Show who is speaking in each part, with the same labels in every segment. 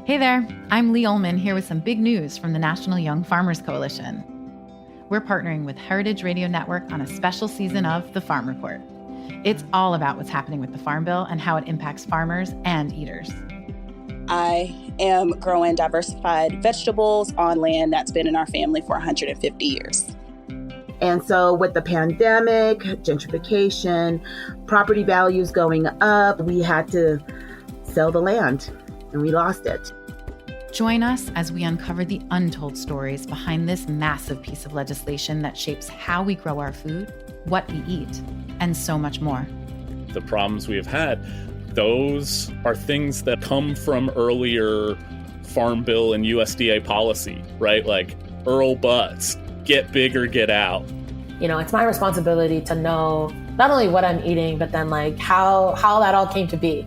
Speaker 1: Hey there, I'm Lee Ullman here with some big news from the National Young Farmers Coalition. We're partnering with Heritage Radio Network on a special season of The Farm Report. It's all about what's happening with the Farm Bill and how it impacts farmers and eaters.
Speaker 2: I am growing diversified vegetables on land that's been in our family for 150 years.
Speaker 3: And so with the pandemic, gentrification, property values going up, we had to sell the land and we lost it.
Speaker 1: Join us as we uncover the untold stories behind this massive piece of legislation that shapes how we grow our food, what we eat, and so much more.
Speaker 4: The problems we have had, those are things that come from earlier Farm Bill and USDA policy, right? Like Earl Butz, get big or get out.
Speaker 5: You know, it's my responsibility to know not only what I'm eating, but then like how that all came to be.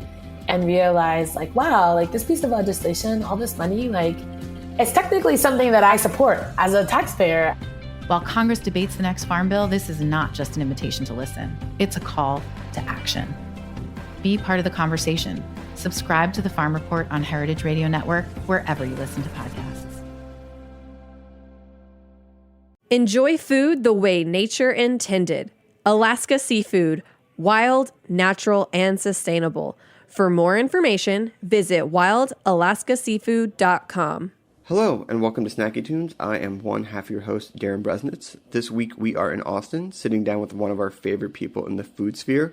Speaker 5: And realize like, wow, like this piece of legislation, all this money, like it's technically something that I support as a taxpayer.
Speaker 1: While Congress debates the next Farm Bill, this is not just an invitation to listen. It's a call to action. Be part of the conversation. Subscribe to the Farm Report on Heritage Radio Network, wherever you listen to podcasts.
Speaker 6: Enjoy food the way nature intended. Alaska Seafood, wild, natural, and sustainable. For more information, visit wildalaskaseafood.com.
Speaker 7: Hello, and welcome to Snacky Tunes. I am one half your host, Darren Bresnitz. This week we are in Austin, sitting down with one of our favorite people in the food sphere.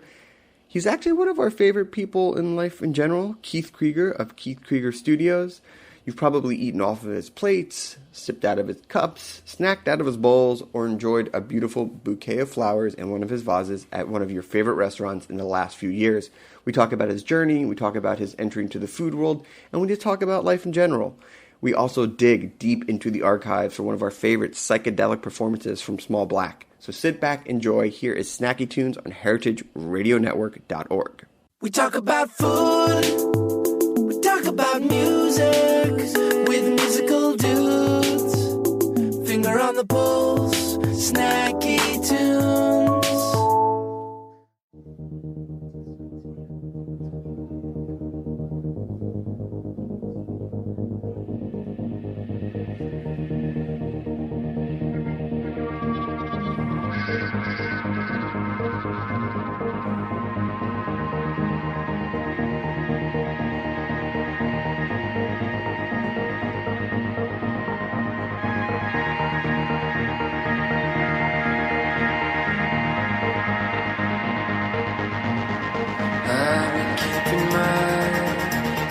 Speaker 7: He's actually one of our favorite people in life in general, Keith Krieger of Keith Krieger Studios. You've probably eaten off of his plates, sipped out of his cups, snacked out of his bowls, or enjoyed a beautiful bouquet of flowers in one of his vases at one of your favorite restaurants in the last few years. We talk about his journey, we talk about his entry into the food world, and we just talk about life in general. We also dig deep into the archives for one of our favorite psychedelic performances from Small Black. So sit back, enjoy. Here is Snacky Tunes on heritageradionetwork.org.
Speaker 8: We talk about food, we talk about music, with musical dudes. Finger on the pulse, Snacky Tunes.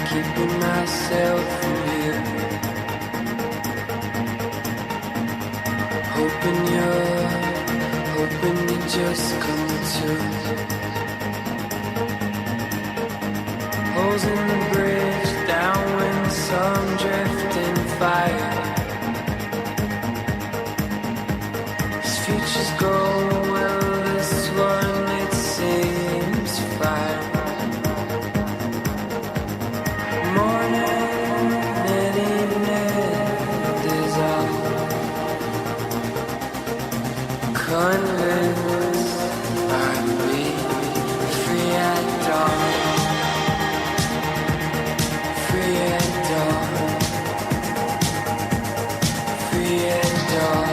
Speaker 8: Keeping myself from here, hoping you just come to. Holes in the bridge, downwind, some drifting fire. This future's gold, well, this one it seems fine. Convinced I'm free at dawn, free at dawn, free at dawn,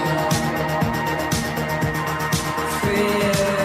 Speaker 8: free at dawn.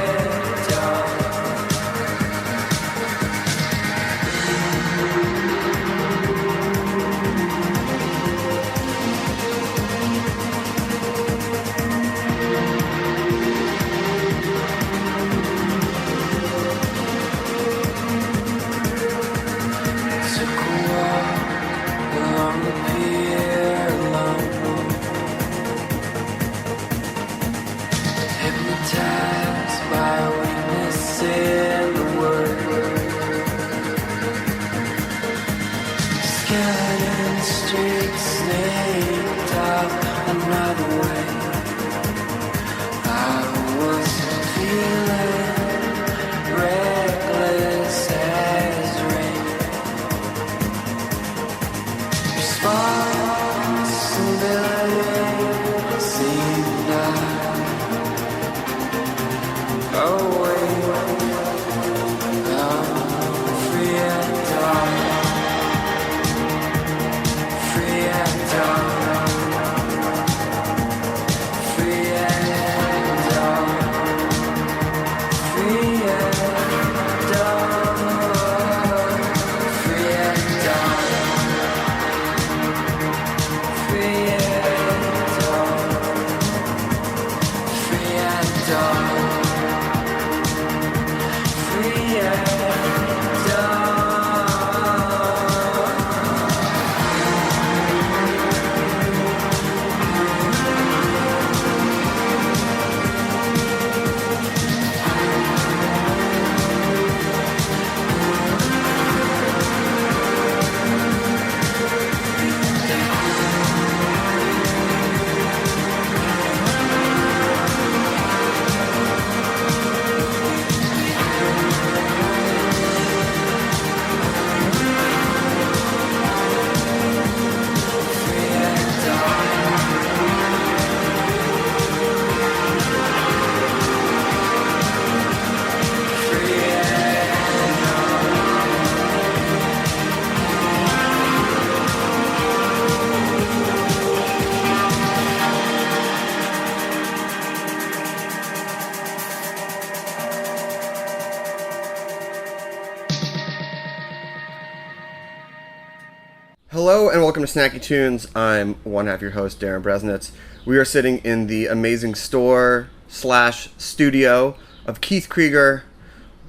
Speaker 7: Hello and welcome to Snacky Tunes. I'm one half your host, Darren Bresnitz. We are sitting in the amazing store / studio of Keith Krieger,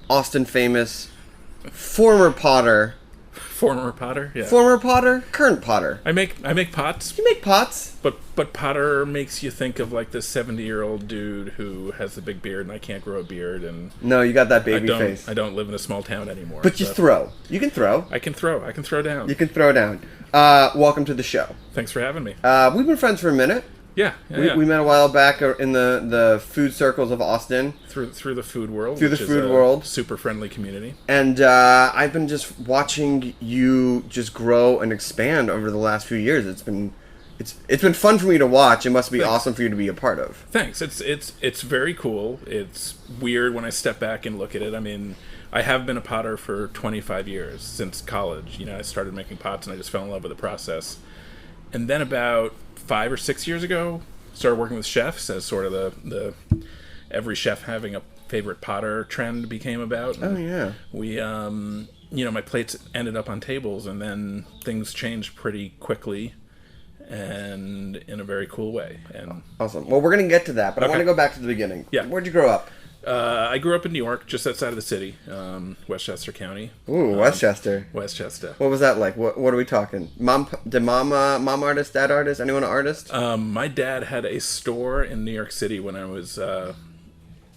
Speaker 7: Austin famous, former potter.
Speaker 4: Former potter? Yeah.
Speaker 7: Former potter? Current potter.
Speaker 4: I make pots.
Speaker 7: You make pots?
Speaker 4: But potter makes you think of like this 70-year-old dude who has a big beard and I can't grow a beard and
Speaker 7: No, you got that baby face.
Speaker 4: I don't live in a small town anymore.
Speaker 7: But you throw. You can throw.
Speaker 4: I can throw down.
Speaker 7: You can throw down. Welcome to the show.
Speaker 4: Thanks for having me.
Speaker 7: We've been friends for a minute.
Speaker 4: Yeah.
Speaker 7: We met a while back in the food circles of Austin.
Speaker 4: Through the food world.
Speaker 7: Through the food world.
Speaker 4: Super friendly community.
Speaker 7: And I've been just watching you just grow and expand over the last few years. It's been fun for me to watch. It must be awesome for you to be a part of.
Speaker 4: Thanks. It's very cool. It's weird when I step back and look at it. I mean, I have been a potter for 25 years since college. You know, I started making pots and I just fell in love with the process. And then about 5 or 6 years ago, started working with chefs as sort of the every chef having a favorite potter trend became about.
Speaker 7: Oh yeah.
Speaker 4: We my plates ended up on tables and then things changed pretty quickly and in a very cool way. And
Speaker 7: awesome. Well, we're going to get to that, but
Speaker 4: okay.
Speaker 7: I want to go back to the beginning.
Speaker 4: Yeah.
Speaker 7: Where'd you grow up?
Speaker 4: I grew up in New York, just outside of the city, Westchester County.
Speaker 7: Ooh, Westchester.
Speaker 4: Westchester.
Speaker 7: What was that like? What are we talking? Mom artist, dad artist? Anyone an artist?
Speaker 4: My dad had a store in New York City when I was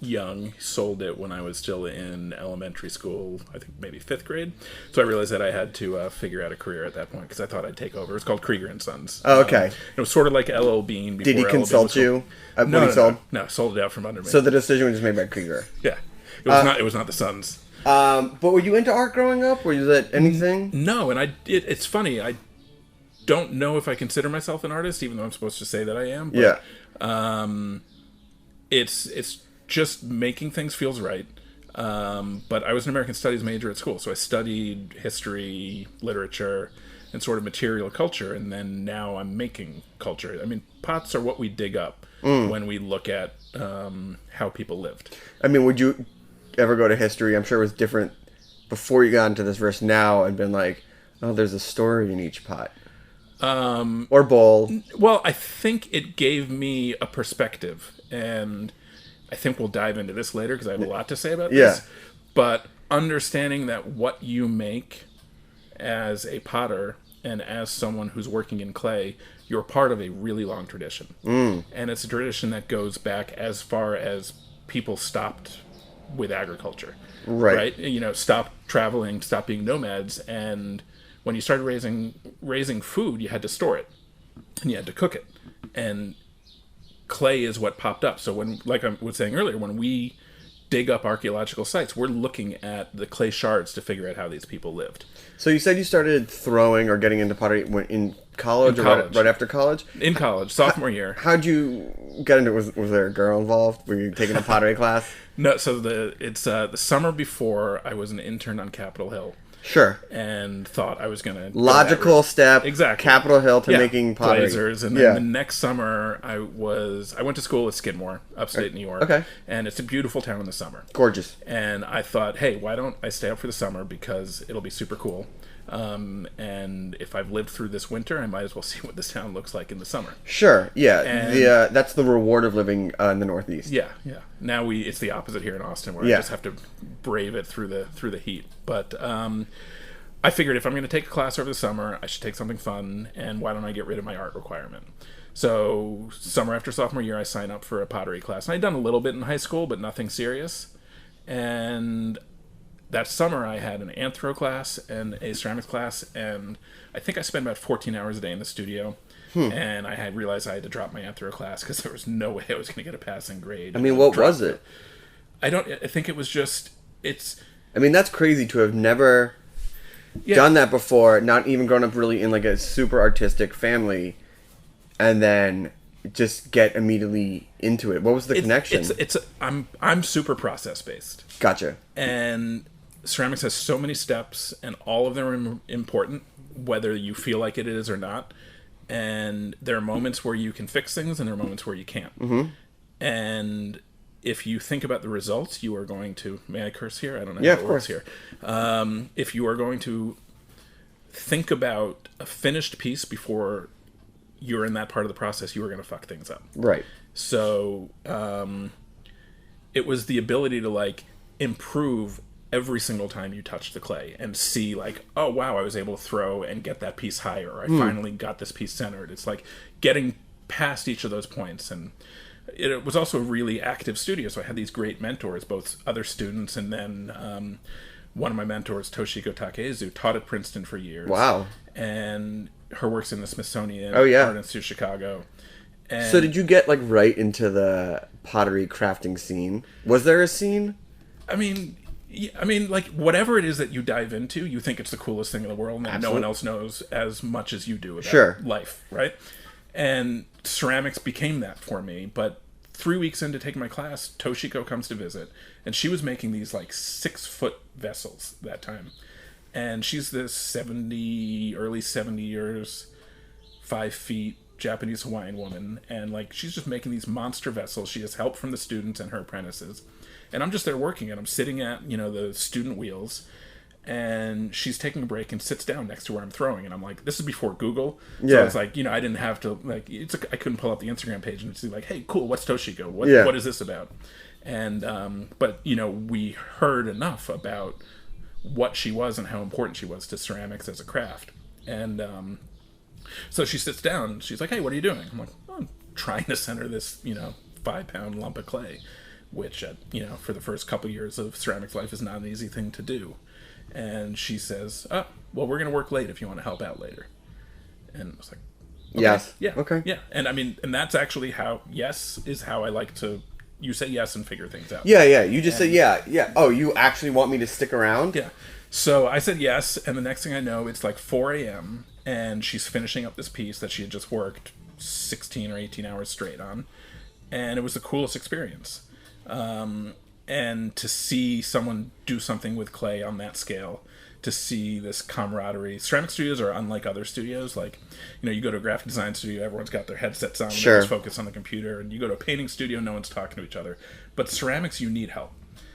Speaker 4: young. He sold it when I was still in elementary school, I think maybe 5th grade. So I realized that I had to figure out a career at that point because I thought I'd take over. It was called Krieger and Sons.
Speaker 7: Oh, okay.
Speaker 4: It was sort of like LL Bean.
Speaker 7: Did he consult you when he sold?
Speaker 4: No, sold it out from under me.
Speaker 7: So the decision was made by Krieger.
Speaker 4: Yeah. It was not the Sons.
Speaker 7: But were you into art growing up? Were you that anything?
Speaker 4: No, and it's funny. I don't know if I consider myself an artist, even though I'm supposed to say that I am. But,
Speaker 7: yeah.
Speaker 4: It's just making things feels right. But I was an American Studies major at school, so I studied history, literature, and sort of material culture, and then now I'm making culture. I mean, pots are what we dig up when we look at how people lived.
Speaker 7: I mean, would you ever go to history? I'm sure it was different before you got into this verse now and been like, oh, there's a story in each pot. Or bowl.
Speaker 4: Well, I think it gave me a perspective, and I think we'll dive into this later because I have a lot to say about this.
Speaker 7: Yeah.
Speaker 4: But understanding that what you make as a potter and as someone who's working in clay, you're part of a really long tradition. And it's a tradition that goes back as far as people stopped with agriculture. Right? You know, stopped traveling, stopped being nomads, and when you started raising food, you had to store it and you had to cook it. And clay is what popped up. So when, like I was saying earlier, when we dig up archaeological sites, we're looking at the clay shards to figure out how these people lived.
Speaker 7: So you said you started throwing or getting into pottery in college, right after college?
Speaker 4: In college, sophomore year.
Speaker 7: How'd you get into it? Was there a girl involved? Were you taking a pottery class?
Speaker 4: No, so it's the summer before I was an intern on Capitol Hill.
Speaker 7: Sure.
Speaker 4: And thought I was going to...
Speaker 7: Logical step.
Speaker 4: Exactly.
Speaker 7: Capitol Hill to making pottery.
Speaker 4: Blazers. And then the next summer, I went to school at Skidmore, upstate New York.
Speaker 7: Okay.
Speaker 4: And it's a beautiful town in the summer.
Speaker 7: Gorgeous.
Speaker 4: And I thought, hey, why don't I stay up for the summer because it'll be super cool. And if I've lived through this winter, I might as well see what this town looks like in the summer.
Speaker 7: Sure. Yeah. That's the reward of living in the Northeast.
Speaker 4: Yeah. Now it's the opposite here in Austin, where I just have to brave it through the heat. But I figured if I'm going to take a class over the summer, I should take something fun, and why don't I get rid of my art requirement? So summer after sophomore year, I signed up for a pottery class. And I'd done a little bit in high school, but nothing serious. And that summer, I had an anthro class and a ceramics class, and I think I spent about 14 hours a day in the studio. And I had realized I had to drop my anthro class because there was no way I was going to get a passing grade.
Speaker 7: I mean, what was it?
Speaker 4: I think it was just,
Speaker 7: I mean, that's crazy to have never done that before, not even grown up really in like a super artistic family, and then just get immediately into it. What was the connection?
Speaker 4: I'm super process based.
Speaker 7: Gotcha.
Speaker 4: And ceramics has so many steps, and all of them are important, whether you feel like it is or not. And there are moments where you can fix things, and there are moments where you can't. Mm-hmm. And if you think about the results, you are going to... May I curse here? I don't know.
Speaker 7: Yeah, of course.
Speaker 4: Here. If you are going to
Speaker 9: think about a finished piece before you're in that part of the process, you were going to fuck things up.
Speaker 7: Right.
Speaker 9: So it was the ability to like improve every single time you touch the clay and see like, oh wow, I was able to throw and get that piece higher. I finally got this piece centered. It's like getting past each of those points. And it was also a really active studio, so I had these great mentors, both other students and then one of my mentors, Toshiko Takezu, taught at Princeton for years.
Speaker 7: Wow.
Speaker 9: And her work's in the Smithsonian
Speaker 7: Art
Speaker 9: Institute of Chicago. And
Speaker 7: So did you get like right into the pottery crafting scene? Was there a scene?
Speaker 9: I mean, like whatever it is that you dive into, you think it's the coolest thing in the world, and no one else knows as much as you do about life, right? And ceramics became that for me. But 3 weeks into taking my class, Toshiko comes to visit, and she was making these like 6-foot vessels that time. And she's this early 70 years, 5 feet Japanese Hawaiian woman, and like she's just making these monster vessels. She has help from the students and her apprentices. And I'm just there working, and I'm sitting at, the student wheels, and she's taking a break and sits down next to where I'm throwing. And I'm like, this is before Google. So it's like, I didn't have to, like, I couldn't pull up the Instagram page and see like, hey, cool, what's Toshiko? What is this about? And, but, we heard enough about what she was and how important she was to ceramics as a craft. And so she sits down, she's like, hey, what are you doing? I'm like, I'm trying to center this, 5-pound lump of clay, which, for the first couple years of ceramics life is not an easy thing to do. And she says, oh, well, we're going to work late if you want to help out later. And I was like, okay,
Speaker 7: yes.
Speaker 9: Yeah.
Speaker 7: Okay.
Speaker 9: Yeah. And I mean, and that's actually how I like to, you say yes and figure things out.
Speaker 7: Yeah, yeah. You just said, yeah. Oh, you actually want me to stick around?
Speaker 9: Yeah. So I said yes, and the next thing I know, it's like 4 a.m., and she's finishing up this piece that she had just worked 16 or 18 hours straight on. And it was the coolest experience. And to see someone do something with clay on that scale, to see this camaraderie. Ceramic studios are unlike other studios. Like, you go to a graphic design studio, everyone's got their headsets on,
Speaker 7: sure,
Speaker 9: everyone's focused on the computer. And you go to a painting studio, no one's talking to each other. But ceramics, you need help.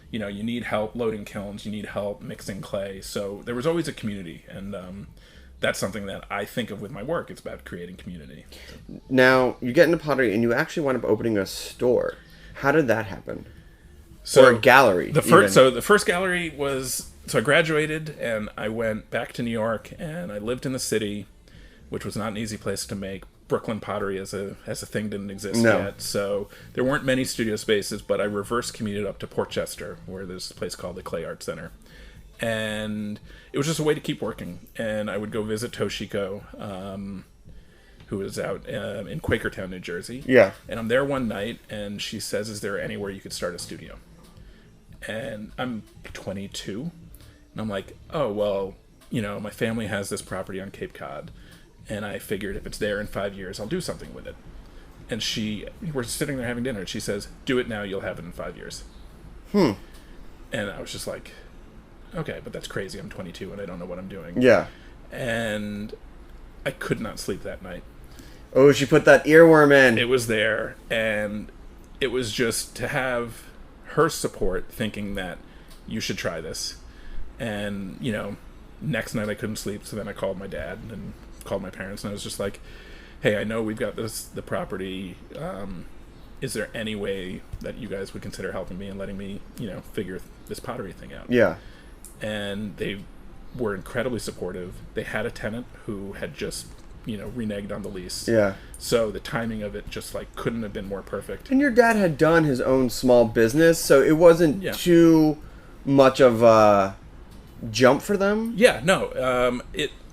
Speaker 9: You need help loading kilns, you need help mixing clay. So there was always a community, and that's something that I think of with my work. It's about creating community.
Speaker 7: Now, you get into pottery, and you actually wind up opening a store. How did that happen?
Speaker 9: So
Speaker 7: or a gallery.
Speaker 9: The first gallery was, so I graduated and I went back to New York and I lived in the city, which was not an easy place to make. Brooklyn pottery as a thing didn't exist yet, so there weren't many studio spaces. But I reverse commuted up to Port Chester, where there's a place called the Clay Art Center, and it was just a way to keep working. And I would go visit Toshiko, who was out in Quakertown, New Jersey.
Speaker 7: Yeah.
Speaker 9: And I'm there one night, and she says, "Is there anywhere you could start a studio?" And I'm 22, and I'm like, "Oh well, my family has this property on Cape Cod." And I figured if it's there in 5 years, I'll do something with it. And we're sitting there having dinner, and she says, do it now, you'll have it in 5 years. And I was just like, okay, but that's crazy. I'm 22 and I don't know what I'm doing.
Speaker 7: Yeah.
Speaker 9: And I could not sleep that night.
Speaker 7: Oh, she put that earworm in.
Speaker 9: It was there. And it was just to have her support, thinking that you should try this. And, next night I couldn't sleep. So then I called my dad and called my parents, and I was just like, hey, I know we've got the property, is there any way that you guys would consider helping me and letting me figure this pottery thing out?
Speaker 7: Yeah.
Speaker 9: And they were incredibly supportive. They had a tenant who had just reneged on the lease, so the timing of it just like couldn't have been more perfect.
Speaker 7: And your dad had done his own small business, so it wasn't too much of a jump for them.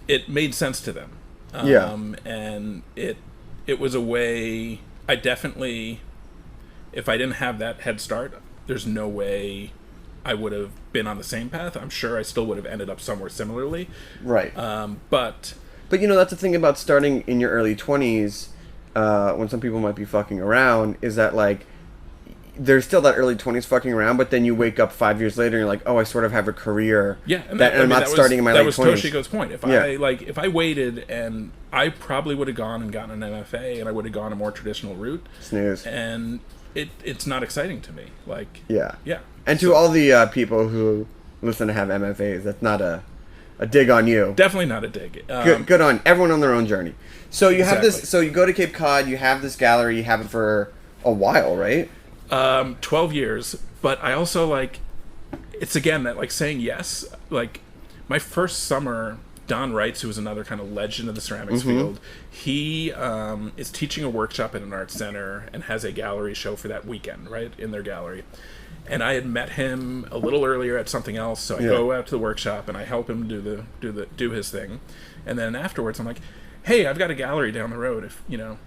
Speaker 9: It made sense to them. And it was a way. I definitely, if I didn't have that head start, there's no way I would have been on the same path. I'm sure I still would have ended up somewhere similarly.
Speaker 7: Right.
Speaker 9: But
Speaker 7: that's the thing about starting in your early 20s, when some people might be fucking around, is that like there's still that early 20s fucking around, but then you wake up 5 years later and you're like, oh, I sort of have a career.
Speaker 9: Yeah,
Speaker 7: and I'm not starting in my late 20s.
Speaker 9: That was Toshiko's point. If I waited, and I probably would have gone and gotten an MFA, and I would have gone a more traditional route.
Speaker 7: Snooze.
Speaker 9: And it's not exciting to me.
Speaker 7: Yeah. And to all the people who listen to have MFAs, that's not a a dig on you.
Speaker 9: Definitely not a dig.
Speaker 7: Good on everyone on their own journey. So you have
Speaker 9: Exactly.
Speaker 7: this. So you go to Cape Cod. You have this gallery. You have it for a while, right?
Speaker 9: 12 years. But I also like. It's again that like saying yes. Like my first summer, Don Reitz, who was another kind of legend of the ceramics field, he is teaching a workshop at an art center and has a gallery show for that weekend, right, in their gallery. And I had met him a little earlier at something else, so I go out to the workshop and I help him do his thing. And then afterwards, I'm like, "Hey, I've got a gallery down the road. If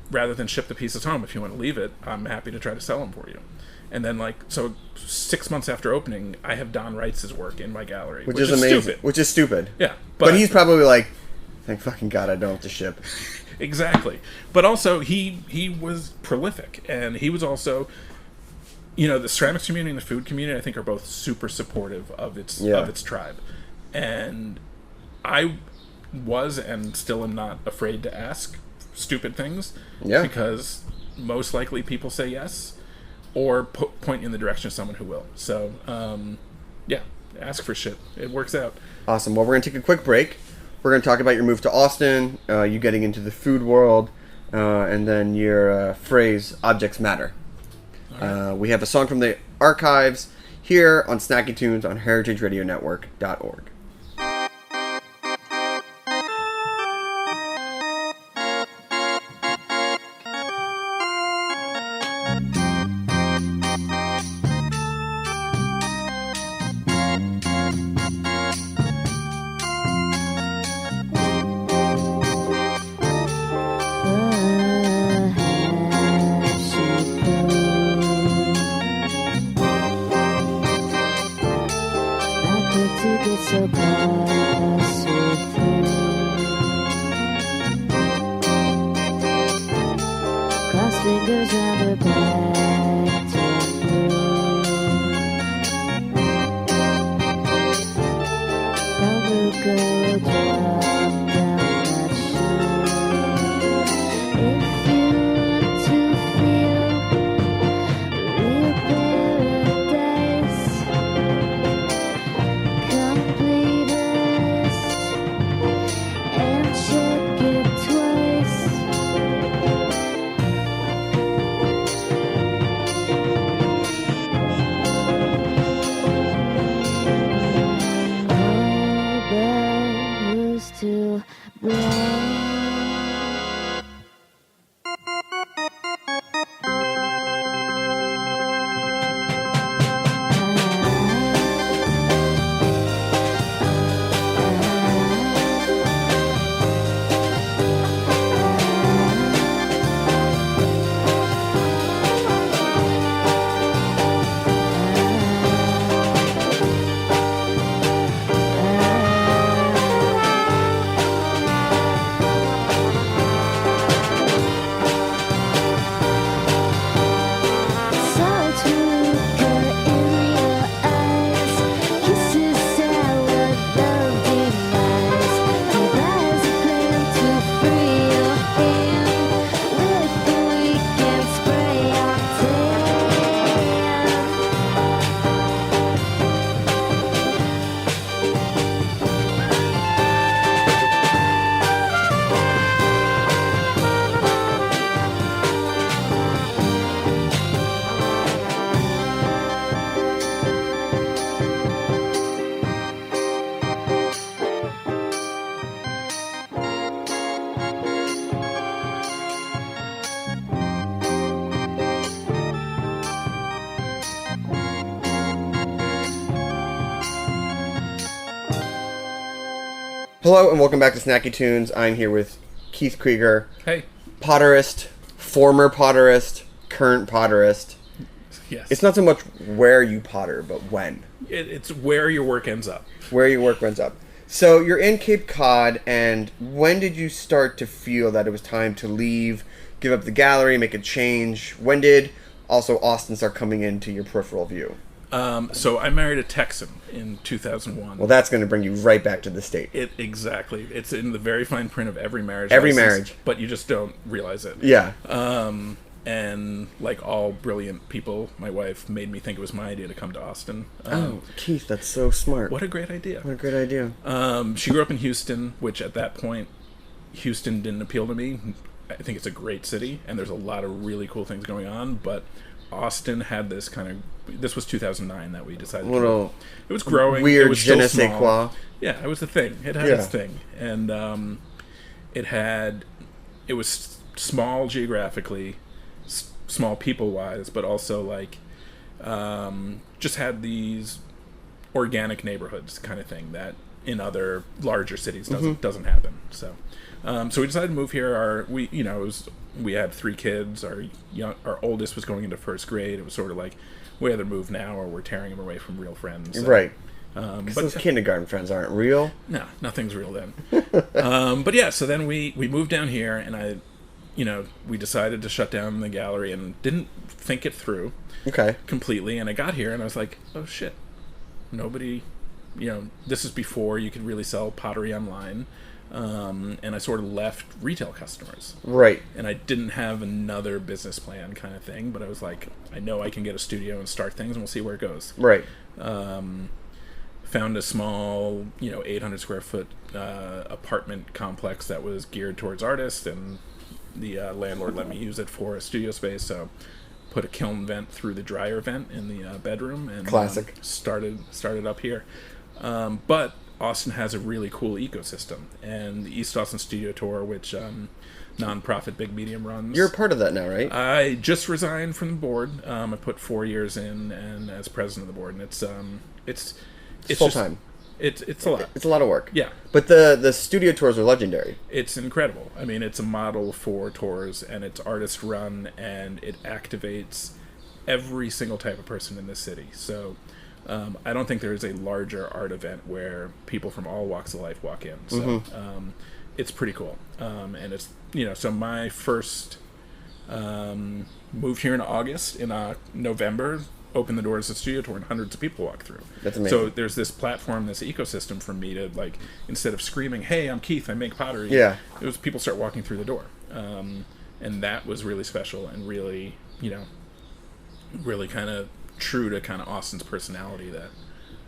Speaker 9: rather than ship the pieces home, if you want to leave it, I'm happy to try to sell them for you." And then, like, so 6 months after opening, I have Don Reitz's work in my gallery, which is
Speaker 7: amazing.
Speaker 9: stupid.
Speaker 7: Which is stupid.
Speaker 9: Yeah,
Speaker 7: but he's probably like, "Thank fucking God, I don't have to ship."
Speaker 9: Exactly. But also, he was prolific, and he was also, the ceramics community and the food community, I think, are both super supportive of its tribe. And I was and still am not afraid to ask stupid things, because most likely people say yes, or point in the direction of someone who will. So, ask for shit. It works out.
Speaker 7: Awesome. Well, we're going to take a quick break. We're going to talk about your move to Austin, you getting into the food world, and then your phrase, objects matter. Right. We have a song from the archives here on Snacky Tunes on heritageradionetwork.org. Hello and welcome back to Snacky Tunes. I'm here with Keith Krieger.
Speaker 9: Hey.
Speaker 7: Potterist, former potterist, current potterist.
Speaker 9: Yes.
Speaker 7: It's not so much where you potter, but when.
Speaker 9: It's where your work ends up.
Speaker 7: Where your work ends up. So you're in Cape Cod, and when did you start to feel that it was time to leave, give up the gallery, make a change? When did also Austin start coming into your peripheral view?
Speaker 9: So I married a Texan in 2001.
Speaker 7: Well, that's going to bring you right back to the state.
Speaker 9: Exactly. It's in the very fine print of every marriage.
Speaker 7: Every
Speaker 9: license,
Speaker 7: marriage.
Speaker 9: But you just don't realize it.
Speaker 7: Yeah.
Speaker 9: And like all brilliant people, my wife made me think it was my idea to come to Austin.
Speaker 7: Keith, that's so smart.
Speaker 9: What a great idea.
Speaker 7: What a great idea.
Speaker 9: She grew up in Houston, which at that point, Houston didn't appeal to me. I think it's a great city, and there's a lot of really cool things going on, but Austin had this kind of... This was 2009 that we decided to move. It was growing.
Speaker 7: Weird
Speaker 9: it was
Speaker 7: je ne
Speaker 9: still
Speaker 7: sais
Speaker 9: small.
Speaker 7: quoi.
Speaker 9: Yeah, it was the thing. It had its thing. And it was small geographically, small people-wise, but also like just had these organic neighborhoods kind of thing that in other larger cities doesn't happen. So we decided to move here. We had 3 kids. Our oldest was going into first grade. It was sort of like we either move now or we're tearing them away from real friends. So,
Speaker 7: right. But those kindergarten friends aren't real.
Speaker 9: No, nothing's real then. But yeah, so then we moved down here, and we decided to shut down the gallery and didn't think it through completely. And I got here and I was like, oh shit, nobody, this is before you could really sell pottery online. And I sort of left retail customers. Right. And I didn't have another business plan kind of thing, but I was like, I know I can get a studio and start things and we'll see where it goes. Right. Found a small, 800 square foot apartment complex that was geared towards artists, and the landlord let me use it for a studio space, so put a kiln vent through the dryer vent in the bedroom, and
Speaker 7: classic.
Speaker 9: Started up here. But Austin has a really cool ecosystem, and the East Austin Studio Tour, which nonprofit Big Medium runs.
Speaker 7: You're a part of that now, right?
Speaker 9: I just resigned from the board. I put 4 years in, and as president of the board, and it's
Speaker 7: full time.
Speaker 9: It's a lot.
Speaker 7: It's a lot of work.
Speaker 9: Yeah.
Speaker 7: But the studio tours are legendary.
Speaker 9: It's incredible. I mean, it's a model for tours, and it's artist run, and it activates every single type of person in this city. So I don't think there is a larger art event where people from all walks of life walk in. So it's pretty cool. And it's, so my first moved here in August. In November, opened the doors of the studio tour, and hundreds of people walk through. That's amazing. So there's this platform, this ecosystem for me to, like, instead of screaming, hey, I'm Keith, I make pottery. Yeah. It was people start walking through the door. And that was really special and really, really kind of true to kind of Austin's personality. That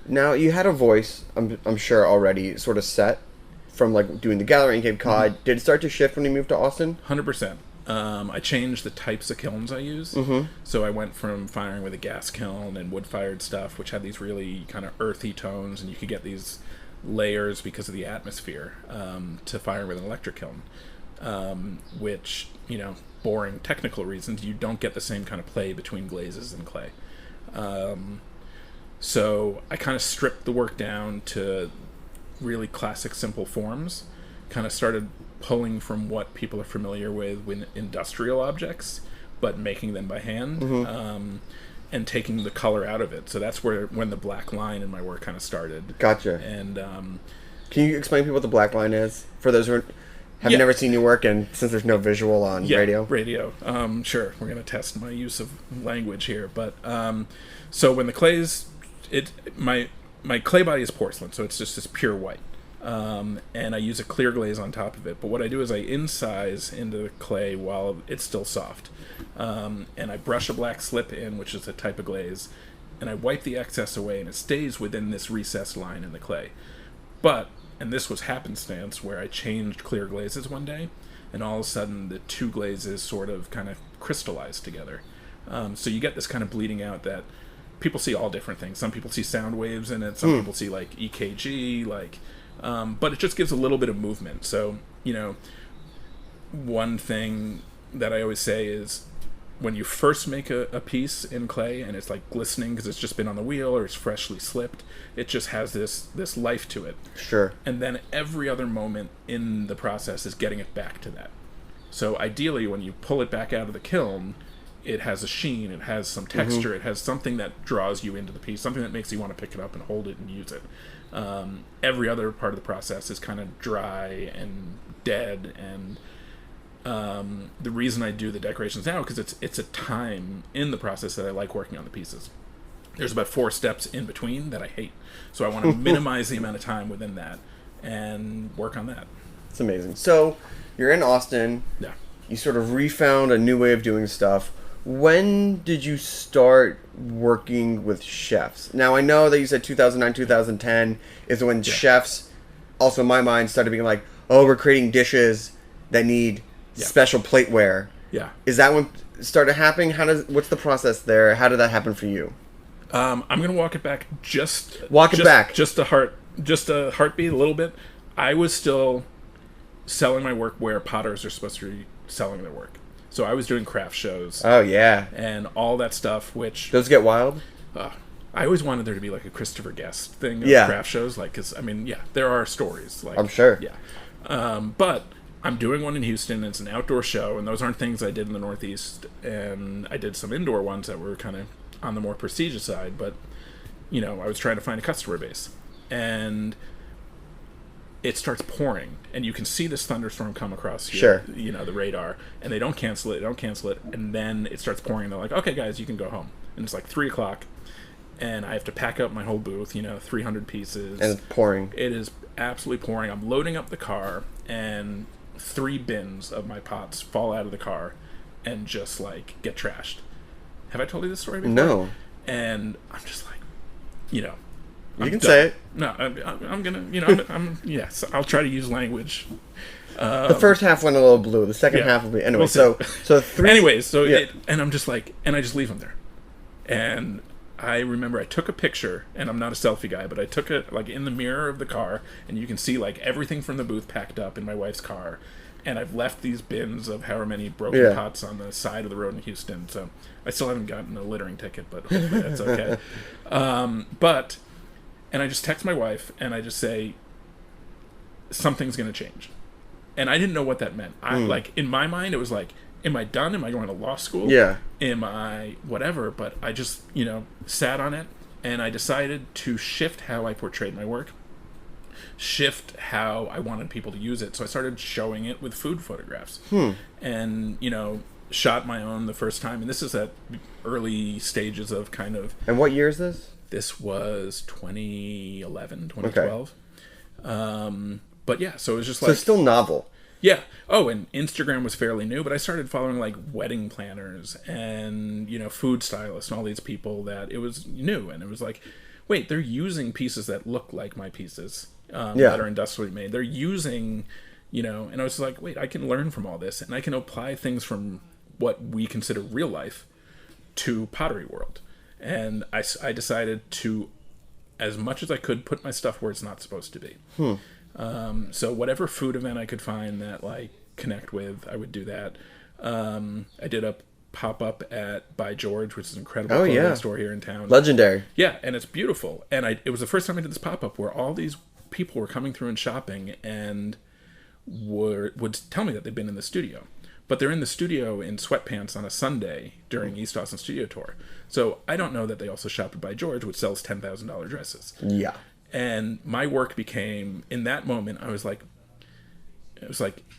Speaker 7: now you had a voice, I'm sure already sort of set from like doing the gallery in Cape Cod. Did it start to shift when you moved to Austin?
Speaker 9: 100%. I changed the types of kilns I use. So I went from firing with a gas kiln and wood-fired stuff, which had these really kind of earthy tones, and you could get these layers because of the atmosphere, to fire with an electric kiln, which, boring technical reasons, you don't get the same kind of play between glazes and clay. So I kind of stripped the work down to really classic, simple forms, kind of started pulling from what people are familiar with industrial objects, but making them by hand, and taking the color out of it. So that's when the black line in my work kind of started.
Speaker 7: Gotcha.
Speaker 9: And
Speaker 7: can you explain to people what the black line is for those who have never seen your work, and since there's no visual on radio?
Speaker 9: Sure, we're going to test my use of language here, but so when the clay's my clay body is porcelain, so it's just this pure white. And I use a clear glaze on top of it. But what I do is I incise into the clay while it's still soft. And I brush a black slip in, which is a type of glaze, and I wipe the excess away, and it stays within this recessed line in the clay. And this was happenstance, where I changed clear glazes one day, and all of a sudden the two glazes sort of kind of crystallized together. So you get this kind of bleeding out that people see all different things. Some people see sound waves in it. Some people see like EKG, but it just gives a little bit of movement. So, one thing that I always say is when you first make a piece in clay and it's like glistening because it's just been on the wheel or it's freshly slipped, it just has this life to it.
Speaker 7: Sure.
Speaker 9: And then every other moment in the process is getting it back to that. So ideally, when you pull it back out of the kiln, it has a sheen, it has some texture, it has something that draws you into the piece, something that makes you want to pick it up and hold it and use it. Every other part of the process is kind of dry and dead, and the reason I do the decorations now, because it's a time in the process that I like working on the pieces. There's about 4 steps in between that I hate, so I want to minimize the amount of time within that and work on that.
Speaker 7: It's amazing. So you're in Austin.
Speaker 9: Yeah.
Speaker 7: You sort of refound a new way of doing stuff. When did you start working with chefs? Now, I know that you said 2009, 2010 is when chefs, also in my mind, started being like, oh, we're creating dishes that need special plateware.
Speaker 9: Yeah.
Speaker 7: Is that when it started happening? What's the process there? How did that happen for you?
Speaker 9: I'm going to walk it back just a heartbeat a little bit. I was still selling my work where potters are supposed to be selling their work. So I was doing craft shows.
Speaker 7: Oh, yeah.
Speaker 9: And all that stuff, which...
Speaker 7: Those get wild?
Speaker 9: I always wanted there to be like a Christopher Guest thing of craft shows. Like, because, I mean, there are stories. Like,
Speaker 7: I'm sure.
Speaker 9: Yeah. But I'm doing one in Houston. It's an outdoor show, and those aren't things I did in the Northeast. And I did some indoor ones that were kind of on the more prestigious side. But, you know, I was trying to find a customer base. And... it starts pouring, and you can see this thunderstorm come across the radar, and they don't cancel it, and then it starts pouring, and they're like, okay, guys, you can go home. And it's like 3 o'clock, and I have to pack up my whole booth, 300 pieces.
Speaker 7: And it's pouring.
Speaker 9: It is absolutely pouring. I'm loading up the car, and 3 bins of my pots fall out of the car and just, like, get trashed. Have I told you this story before?
Speaker 7: No.
Speaker 9: And I'm just like,
Speaker 7: You can say it.
Speaker 9: No, I'm gonna, yes, I'll try to use language.
Speaker 7: The first half went a little blue. The second half will be anyway. So 3.
Speaker 9: Anyways, and I'm just like, and I just leave them there. And I remember I took a picture, and I'm not a selfie guy, but I took it like in the mirror of the car, and you can see like everything from the booth packed up in my wife's car. And I've left these bins of however many broken pots on the side of the road in Houston. So I still haven't gotten a littering ticket, but hopefully that's okay. And I just text my wife, and I just say, something's going to change. And I didn't know what that meant. Like, in my mind, it was like, am I done? Am I going to law school?
Speaker 7: Yeah.
Speaker 9: Am I whatever? But I just, sat on it, and I decided to shift how I portrayed my work, shift how I wanted people to use it. So I started showing it with food photographs. And, shot my own the first time. And this is at early stages of kind of...
Speaker 7: And what year is this?
Speaker 9: This was 2011, 2012. Okay. But yeah, so it was just like...
Speaker 7: So it's still novel.
Speaker 9: Yeah. Oh, and Instagram was fairly new, but I started following like wedding planners and, food stylists and all these people that it was new. And it was like, wait, they're using pieces that look like my pieces that are industrially made. They're using, and I was like, wait, I can learn from all this, and I can apply things from what we consider real life to pottery world. And I decided to, as much as I could, put my stuff where it's not supposed to be. So whatever food event I could find that like connect with, I would do that. I did a pop-up at By George, which is an incredible clothing store here in town.
Speaker 7: Legendary.
Speaker 9: Yeah, and it's beautiful. And it was the first time I did this pop-up where all these people were coming through and shopping and would tell me that they'd been in the studio. But they're in the studio in sweatpants on a Sunday during East Austin Studio Tour. So I don't know that they also shop at By George, which sells $10,000 dresses.
Speaker 7: Yeah.
Speaker 9: And my work became, in that moment, it was like,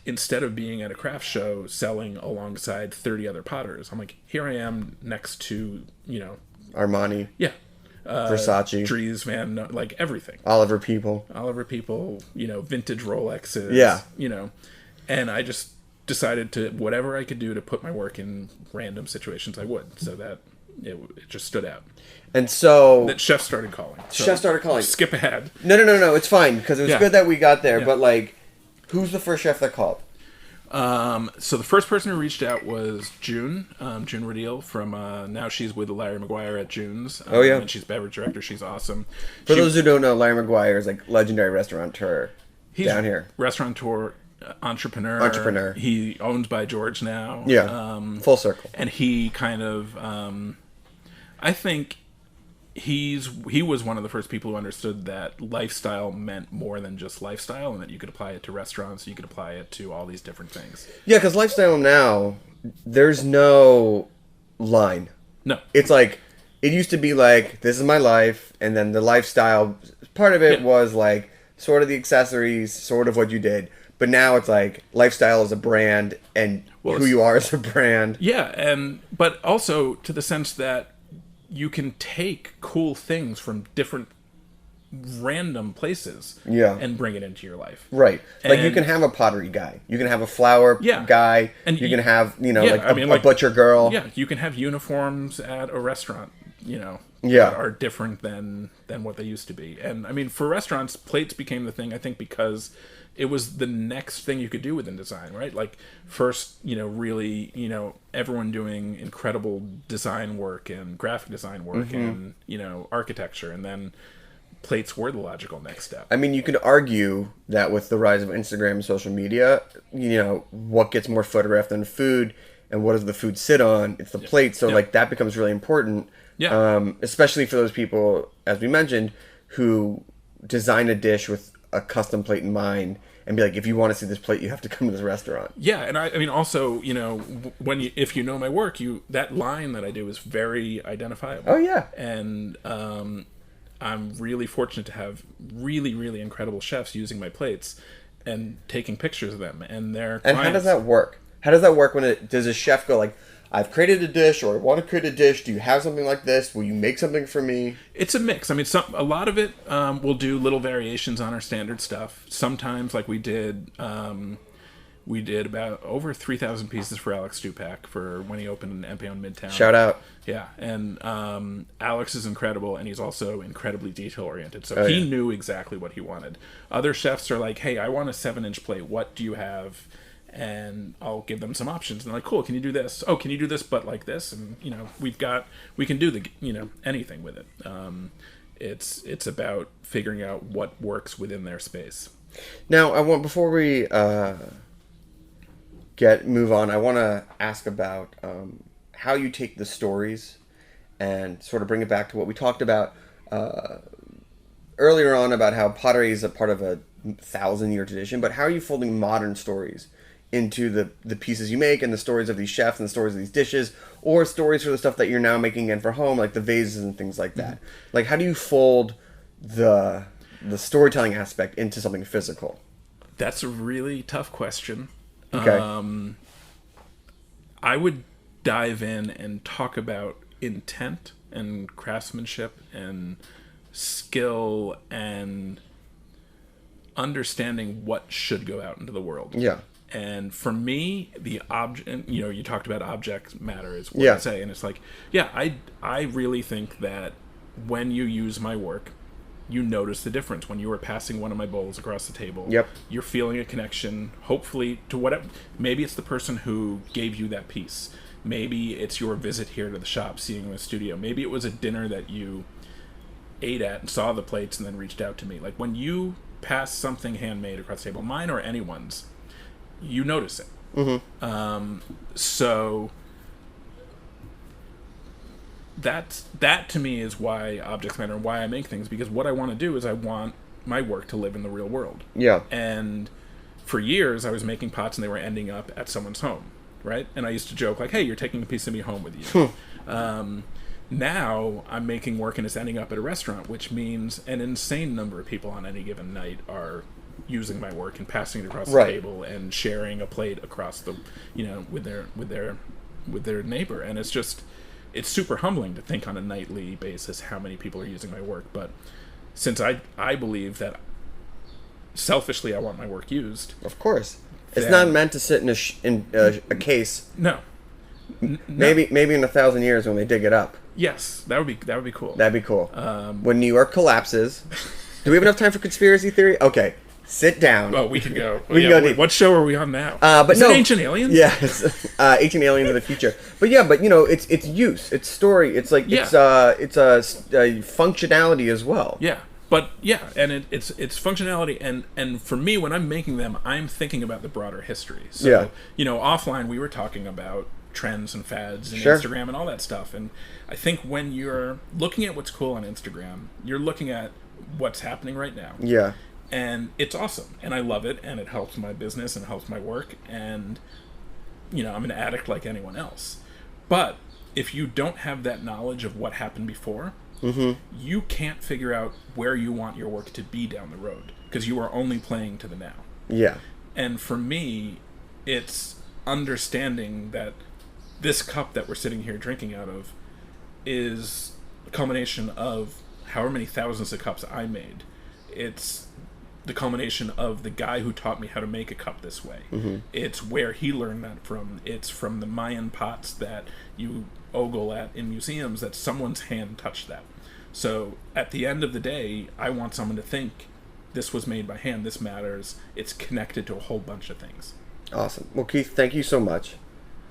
Speaker 9: instead of being at a craft show selling alongside 30 other potters, I'm like, here I am next to,
Speaker 7: Armani.
Speaker 9: Yeah.
Speaker 7: Versace.
Speaker 9: Dries Van, like everything.
Speaker 7: Oliver People,
Speaker 9: vintage Rolexes.
Speaker 7: Yeah.
Speaker 9: And I just decided to, whatever I could do to put my work in random situations, I would, so that it just stood out.
Speaker 7: And so...
Speaker 9: That chefs started calling. Skip ahead.
Speaker 7: No, it's fine, because it was good that we got there, but like, who's the first chef that called?
Speaker 9: So the first person who reached out was June Radiel from, now she's with Larry McGuire at June's. And she's beverage director. She's awesome.
Speaker 7: For those who don't know, Larry McGuire is like legendary restaurateur down here.
Speaker 9: Restaurateur, entrepreneur. He owns By George now.
Speaker 7: Yeah. Full circle.
Speaker 9: And he kind of, I think he was one of the first people who understood that lifestyle meant more than just lifestyle, and that you could apply it to restaurants, you could apply it to all these different things.
Speaker 7: Yeah, because lifestyle now, there's no line.
Speaker 9: No.
Speaker 7: It's like, it used to be like, this is my life, and then the lifestyle part of it was like, sort of the accessories, sort of what you did. But now it's like, lifestyle is a brand, and who you are is a brand.
Speaker 9: Yeah, but also to the sense that you can take cool things from different random places and bring it into your life.
Speaker 7: Right. Like you can have a pottery guy. You can have a flower guy. And you can have, a butcher girl.
Speaker 9: Yeah, you can have uniforms at a restaurant, that are different than what they used to be. And I mean, for restaurants, plates became the thing, I think, because it was the next thing you could do within design, right? Like first, really, everyone doing incredible design work and graphic design work and, architecture. And then plates were the logical next step.
Speaker 7: I mean, you could argue that with the rise of Instagram and social media, what gets more photographed than food and what does the food sit on? It's the plate. So like that becomes really important. Yeah. Especially for those people, as we mentioned, who design a dish with a custom plate in mind and be like, if you want to see this plate, you have to come to this restaurant.
Speaker 9: Yeah. And I mean, also, if you know my work, that line that I do is very identifiable.
Speaker 7: Oh yeah.
Speaker 9: And, I'm really fortunate to have really, really incredible chefs using my plates and taking pictures of them and their clients.
Speaker 7: And how does that work? How does that work does a chef go like, I've created a dish or I want to create a dish. Do you have something like this? Will you make something for me?
Speaker 9: It's a mix. I mean, a lot of it we'll do little variations on our standard stuff. Sometimes, like we did about over 3,000 pieces for Alex Stupak for when he opened an MPO in Midtown.
Speaker 7: Shout out.
Speaker 9: Yeah, and Alex is incredible, and he's also incredibly detail-oriented. So he knew exactly what he wanted. Other chefs are like, hey, I want a 7-inch plate. What do you have? And I'll give them some options. And they're like, cool, can you do this? Oh, can you do this but like this? And, we can do anything with it. It's about figuring out what works within their space.
Speaker 7: Now, before we move on, I want to ask about how you take the stories and sort of bring it back to what we talked about earlier on about how pottery is a part of a 1,000-year tradition, but how are you folding modern stories into the pieces you make and the stories of these chefs and the stories of these dishes, or stories for the stuff that you're now making again for home, like the vases and things like that? Like, how do you fold the storytelling aspect into something physical?
Speaker 9: That's a really tough question.
Speaker 7: Okay.
Speaker 9: I would dive in and talk about intent and craftsmanship and skill and understanding what should go out into the world.
Speaker 7: Yeah.
Speaker 9: And for me, the object, you talked about object matter is what I say. And it's like, I really think that when you use my work, you notice the difference. When you are passing one of my bowls across the table, you're feeling a connection, hopefully, to whatever. Maybe it's the person who gave you that piece. Maybe it's your visit here to the shop, seeing the studio. Maybe it was a dinner that you ate at and saw the plates and then reached out to me. Like, when you pass something handmade across the table, mine or anyone's, you notice it.
Speaker 7: Mm-hmm.
Speaker 9: So that to me is why objects matter and why I make things, because what I want to do is I want my work to live in the real world.
Speaker 7: Yeah.
Speaker 9: And for years I was making pots and they were ending up at someone's home, right? And I used to joke like, hey, you're taking a piece of me home with you. Now I'm making work and it's ending up at a restaurant, which means an insane number of people on any given night are using my work and passing it across the table and sharing a plate across the, with their neighbor. And it's super humbling to think on a nightly basis how many people are using my work. But since I believe that selfishly I want my work used,
Speaker 7: of course, it's not meant to sit in a case.
Speaker 9: No.
Speaker 7: Maybe in 1,000 years when they dig it up.
Speaker 9: Yes, that would be cool.
Speaker 7: That'd be cool. When New York collapses, do we have enough time for conspiracy theory? Okay. Sit down.
Speaker 9: Oh, we can go. We can go deep. What show are we on now? Is it Ancient Aliens?
Speaker 7: Yeah, it's Ancient Aliens in the future. But it's use, it's story, it's like it's functionality as well.
Speaker 9: Yeah, but and it's functionality, and for me, when I'm making them, I'm thinking about the broader history. So offline we were talking about trends and fads and Instagram and all that stuff, and I think when you're looking at what's cool on Instagram, you're looking at what's happening right now.
Speaker 7: Yeah.
Speaker 9: And it's awesome, and I love it, and it helps my business and helps my work, and I'm an addict like anyone else. But if you don't have that knowledge of what happened before, you can't figure out where you want your work to be down the road, because you are only playing to the now.
Speaker 7: Yeah.
Speaker 9: And for me, it's understanding that this cup that we're sitting here drinking out of is a culmination of however many thousands of cups I made, it's the culmination of the guy who taught me how to make a cup this way. It's where he learned that from. It's from the Mayan pots that you ogle at in museums, that someone's hand touched that. So at the end of the day, I want someone to think, this was made by hand, this matters, it's connected to a whole bunch of things.
Speaker 7: Awesome. Well, Keith, thank you so much.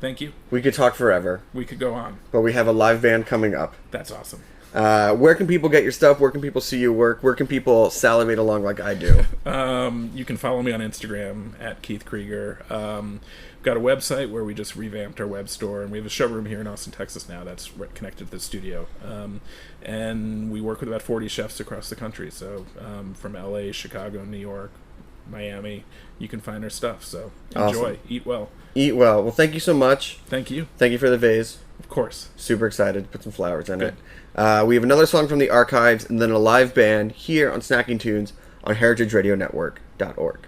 Speaker 9: Thank you.
Speaker 7: We could talk forever.
Speaker 9: We could go on.
Speaker 7: But we have a live band coming up.
Speaker 9: That's awesome.
Speaker 7: Where can people get your stuff? Where can people see you work? Where can people salivate along like I do?
Speaker 9: You can follow me on Instagram at Keith Krieger. We've got a website where we just revamped our web store, and we have a showroom here in Austin, Texas now that's connected to the studio. And we work with about 40 chefs across the country. So from LA, Chicago, New York, Miami, you can find our stuff. So enjoy.
Speaker 7: Awesome.
Speaker 9: Eat well.
Speaker 7: Eat well. Well, thank you so much.
Speaker 9: Thank you.
Speaker 7: Thank you for the vase.
Speaker 9: Of course.
Speaker 7: Super excited. Put some flowers in
Speaker 9: Good.
Speaker 7: it. We have another song from the archives and then a live band here on Snacking Tunes on heritageradionetwork.org.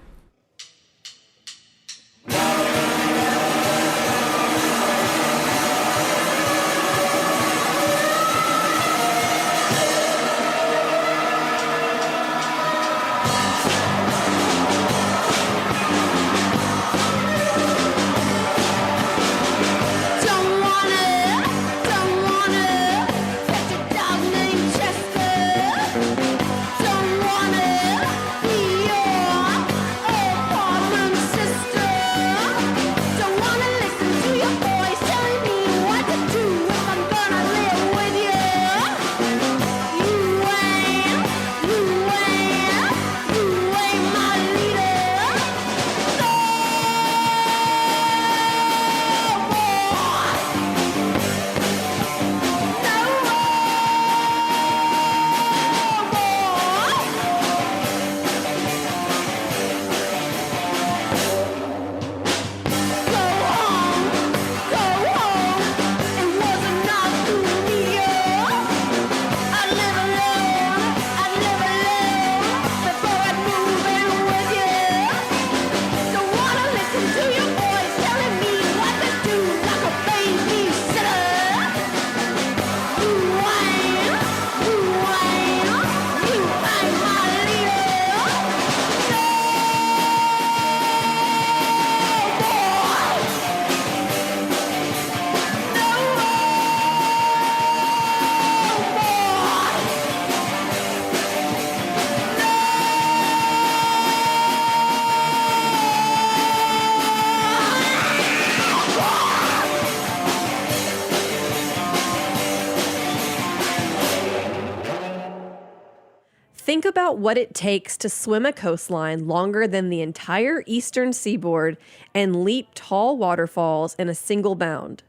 Speaker 6: Think about what it takes to swim a coastline longer than the entire eastern seaboard and leap tall waterfalls in a single bound.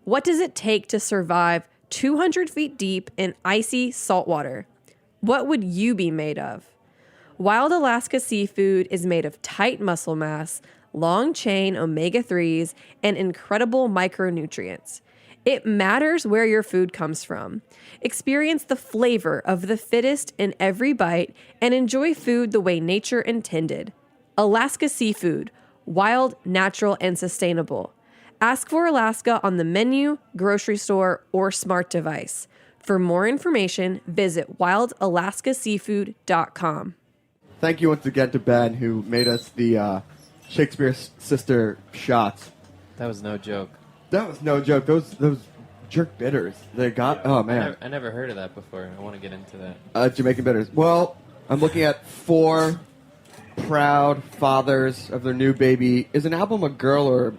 Speaker 6: What does it take to survive 200 feet deep in icy saltwater? What would you be made of? Wild Alaska seafood is made of tight muscle mass, long-chain omega-3s, and incredible micronutrients. It matters where your food comes from. Experience the flavor of the fittest in every bite and enjoy food the way nature intended. Alaska Seafood, wild, natural, and sustainable. Ask for Alaska on the menu, grocery store, or smart device. For more information, visit wildalaskaseafood.com.
Speaker 7: Thank you once again to Ben, who made us the Shakespeare Sister shots.
Speaker 10: That was no joke.
Speaker 7: That was no joke. Those jerk bitters. They got... Oh, man.
Speaker 10: I never heard of that before. I want to get into that.
Speaker 7: Jamaican bitters. Well, I'm looking at 4 proud fathers of their new baby. Is an album a girl or...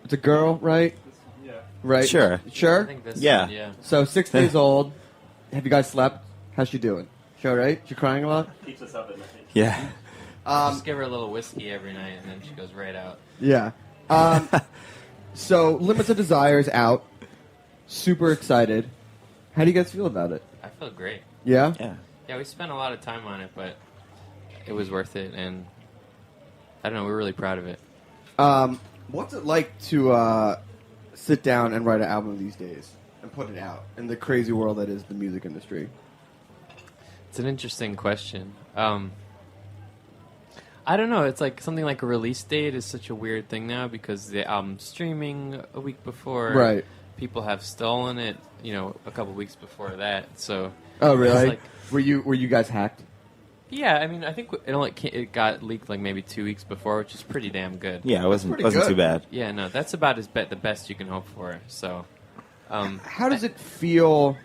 Speaker 7: It's a girl, right?
Speaker 10: Yeah.
Speaker 7: Right?
Speaker 11: Sure.
Speaker 7: Sure?
Speaker 10: I think this
Speaker 11: Yeah.
Speaker 10: one, yeah.
Speaker 7: So 6 days old. Have you guys slept? How's she doing? She all right? She crying a lot?
Speaker 11: Keeps us up at night. Yeah.
Speaker 10: Just give her a little whiskey every night, and then she goes right out.
Speaker 7: Yeah. So, Limits of Desire is out. Super excited. How do you guys feel about it?
Speaker 10: I feel great.
Speaker 7: Yeah?
Speaker 11: Yeah.
Speaker 10: Yeah, we spent a lot of time on it, but it was worth it, and I don't know, we're really proud of it.
Speaker 7: What's it like to sit down and write an album these days and put it out in the crazy world that is the music industry?
Speaker 10: It's an interesting question. I don't know. It's like something like a release date is such a weird thing now because the album's streaming a week before.
Speaker 7: Right.
Speaker 10: people have stolen it, a couple weeks before that. So.
Speaker 7: Oh really? Were you guys hacked?
Speaker 10: Yeah, I mean, I think it got leaked like maybe 2 weeks before, which is pretty damn good.
Speaker 11: Yeah, it wasn't too bad.
Speaker 10: Yeah, no, that's about the best you can hope for. So,
Speaker 7: how does it feel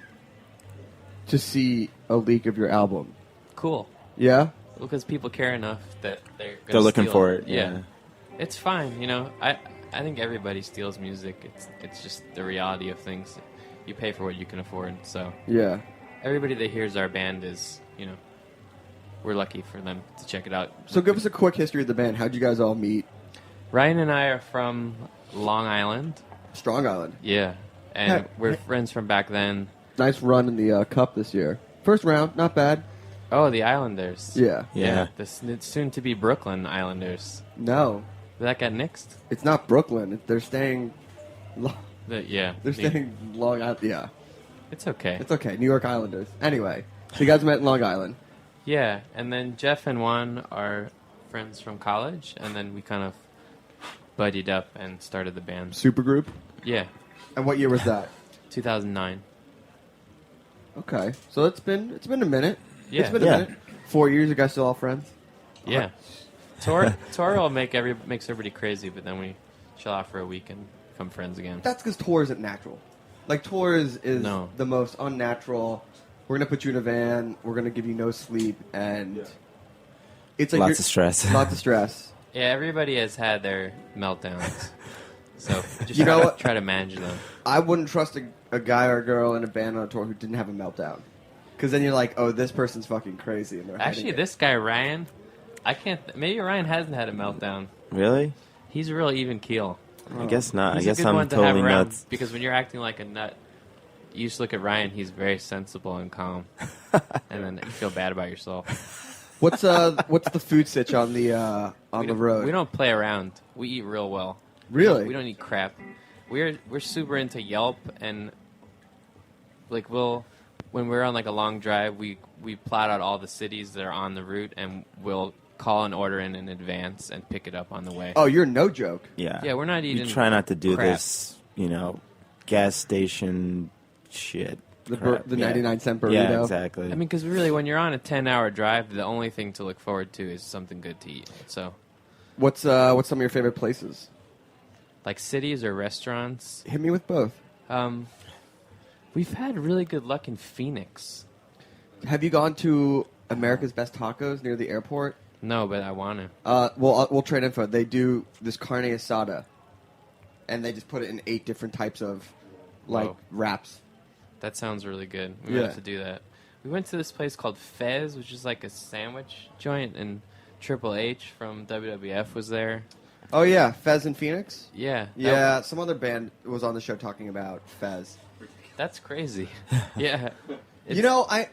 Speaker 7: to see a leak of your album?
Speaker 10: Cool.
Speaker 7: Yeah,
Speaker 10: because people care enough that
Speaker 11: they're looking for it.
Speaker 10: Yeah, it's fine. I think everybody steals music. It's just the reality of things. You pay for what you can afford. So
Speaker 7: yeah,
Speaker 10: everybody that hears our band is we're lucky for them to check it out.
Speaker 7: So give us a quick history of the band. How'd you guys all meet?
Speaker 10: Ryan and I are from Long Island.
Speaker 7: Strong Island.
Speaker 10: Yeah. And we're friends from back then.
Speaker 7: Nice run in the Cup this year. First round, not bad.
Speaker 10: Oh, the Islanders.
Speaker 7: Yeah.
Speaker 10: The soon-to-be Brooklyn Islanders.
Speaker 7: No.
Speaker 10: Did that get nixed?
Speaker 7: It's not Brooklyn. They're staying...
Speaker 10: They're
Speaker 7: staying Long Island. Yeah.
Speaker 10: It's okay.
Speaker 7: It's okay. New York Islanders. Anyway, so you guys met in Long Island.
Speaker 10: Yeah, and then Jeff and Juan are friends from college, and then we kind of buddied up and started the band.
Speaker 7: Supergroup?
Speaker 10: Yeah.
Speaker 7: And what year was that?
Speaker 10: 2009.
Speaker 7: Okay, so it's been a minute.
Speaker 10: Yeah.
Speaker 7: It's been a minute. 4 years. You guys still all friends?
Speaker 10: Yeah. Tour will makes everybody crazy, but then we chill out for a week and become friends again.
Speaker 7: That's because tour isn't natural. Like tour is the most unnatural. We're going to put you in a van. We're going to give you no sleep. And it's like
Speaker 11: lots of stress.
Speaker 7: Lots of stress.
Speaker 10: Yeah, everybody has had their meltdowns. So just try to manage them.
Speaker 7: I wouldn't trust a guy or a girl in a band on a tour who didn't have a meltdown. Because then you're like, oh, this person's fucking crazy. And they're
Speaker 10: actually, this guy, Ryan, I can't... maybe Ryan hasn't had a meltdown.
Speaker 11: Really?
Speaker 10: He's real even keel.
Speaker 11: I guess not.
Speaker 10: He's
Speaker 11: I guess
Speaker 10: a good
Speaker 11: I'm
Speaker 10: one to
Speaker 11: totally
Speaker 10: have around
Speaker 11: nuts.
Speaker 10: because when you're acting like a nut, you just look at Ryan. He's very sensible and calm, and then you feel bad about yourself.
Speaker 7: What's the food sitch on the road?
Speaker 10: We don't play around. We eat real well.
Speaker 7: Really?
Speaker 10: We don't eat crap. We're super into Yelp, and like when we're on like a long drive, we plot out all the cities that are on the route, and we'll call an order in advance and pick it up on the way.
Speaker 7: Oh, you're no joke.
Speaker 11: Yeah.
Speaker 10: Yeah, we're not eating.
Speaker 11: You try not to do
Speaker 10: crap.
Speaker 11: this, gas station shit.
Speaker 7: The 99-cent burrito.
Speaker 11: Yeah, exactly.
Speaker 10: I mean, because really, when you're on a 10-hour drive, the only thing to look forward to is something good to eat. So,
Speaker 7: what's some of your favorite places?
Speaker 10: Like cities or restaurants?
Speaker 7: Hit me with both.
Speaker 10: We've had really good luck in Phoenix.
Speaker 7: Have you gone to America's Best Tacos near the airport?
Speaker 10: No, but I want to.
Speaker 7: We'll trade info. They do this carne asada, and they just put it in 8 different types of wraps.
Speaker 10: That sounds really good. We might have to do that. We went to this place called Fez, which is like a sandwich joint, and Triple H from WWF was there.
Speaker 7: Oh yeah, Fez in Phoenix?
Speaker 10: Yeah.
Speaker 7: Yeah, some other band was on the show talking about Fez.
Speaker 10: That's crazy. Yeah.
Speaker 7: I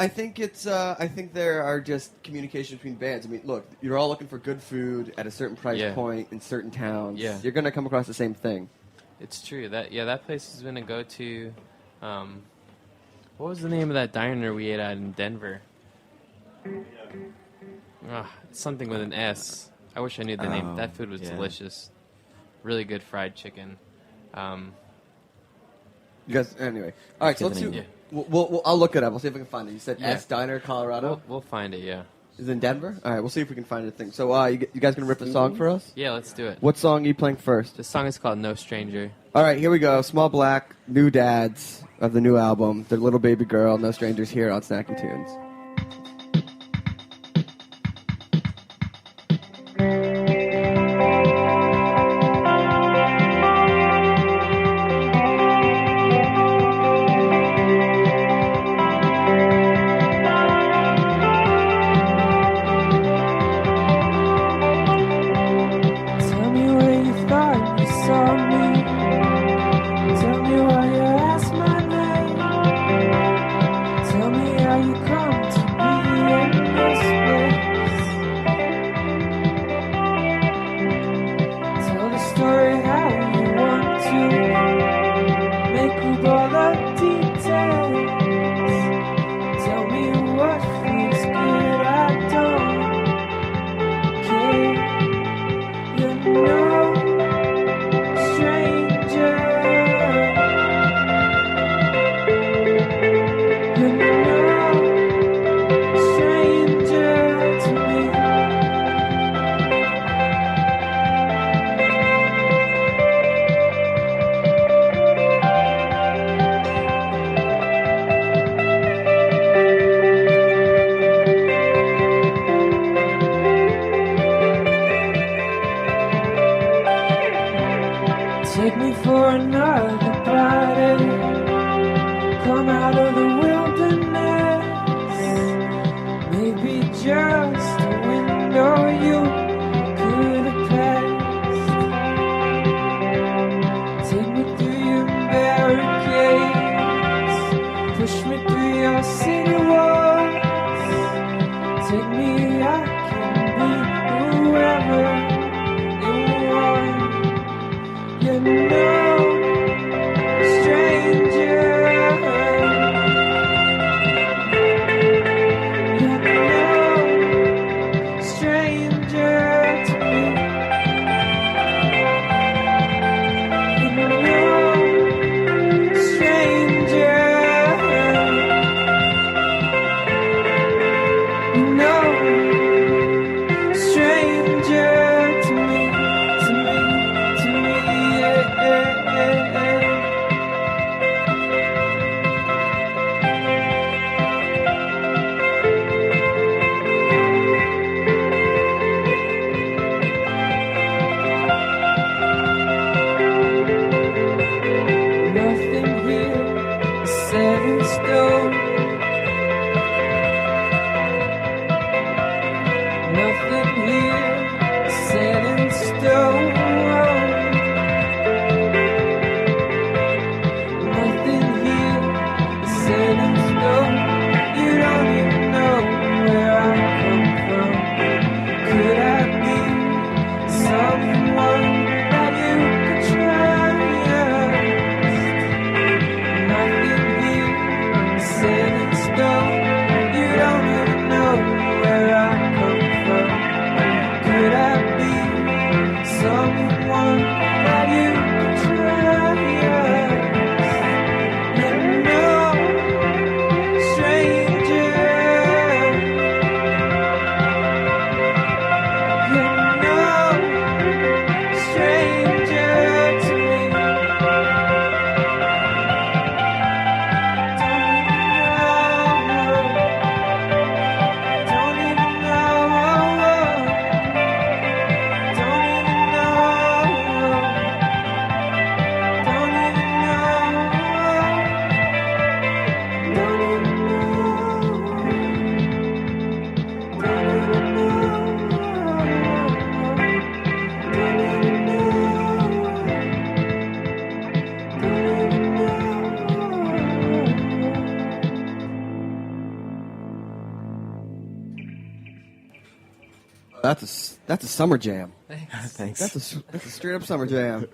Speaker 7: think I think there are just communication between bands. I mean, look, you're all looking for good food at a certain price point in certain towns.
Speaker 10: Yeah.
Speaker 7: You're going to come across the same thing.
Speaker 10: It's true. That place has been a go-to. What was the name of that diner we ate at in Denver? Something with an S. I wish I knew the name. That food was delicious. Really good fried chicken.
Speaker 7: You guys, anyway. All right, so let's see. I'll look it up. We'll see if we can find it. You said S Diner, Colorado?
Speaker 10: We'll find it, yeah.
Speaker 7: Is it in Denver? All right, we'll see if we can find a thing. So you guys going to rip a song for us?
Speaker 10: Yeah, let's do it.
Speaker 7: What song are you playing first?
Speaker 10: The song is called No Stranger.
Speaker 7: All right, here we go. Small Black, new dads of the new album. Their little baby girl, No Strangers, here on Snacky Tunes.
Speaker 8: Tell me where you thought you saw me. Tell me why you asked my name. Tell me how you come Take me for another party. Come out of the wilderness. Maybe just a window you could have passed. Take me through your barricades. Push me through your city walls. Take me, I can be whoever you want. You're no stranger. You're no stranger to me. You're no stranger. You're no stranger to me, to me, to me, yeah, yeah, yeah, yeah. Nothing here is set in stone. Nothing here is set in stone. Nothing here is set in stone. You don't even know where I come from. Could I be someone that you could trust? Nothing here is set in stone. You don't even know where I come from. Could I be someone that you could trust? You're no stranger. You're no stranger to me. Don't even know. Don't even know. Don't even know. Don't even know. Don't even
Speaker 12: That's a summer jam.
Speaker 11: Thanks.
Speaker 12: That's a straight up summer jam.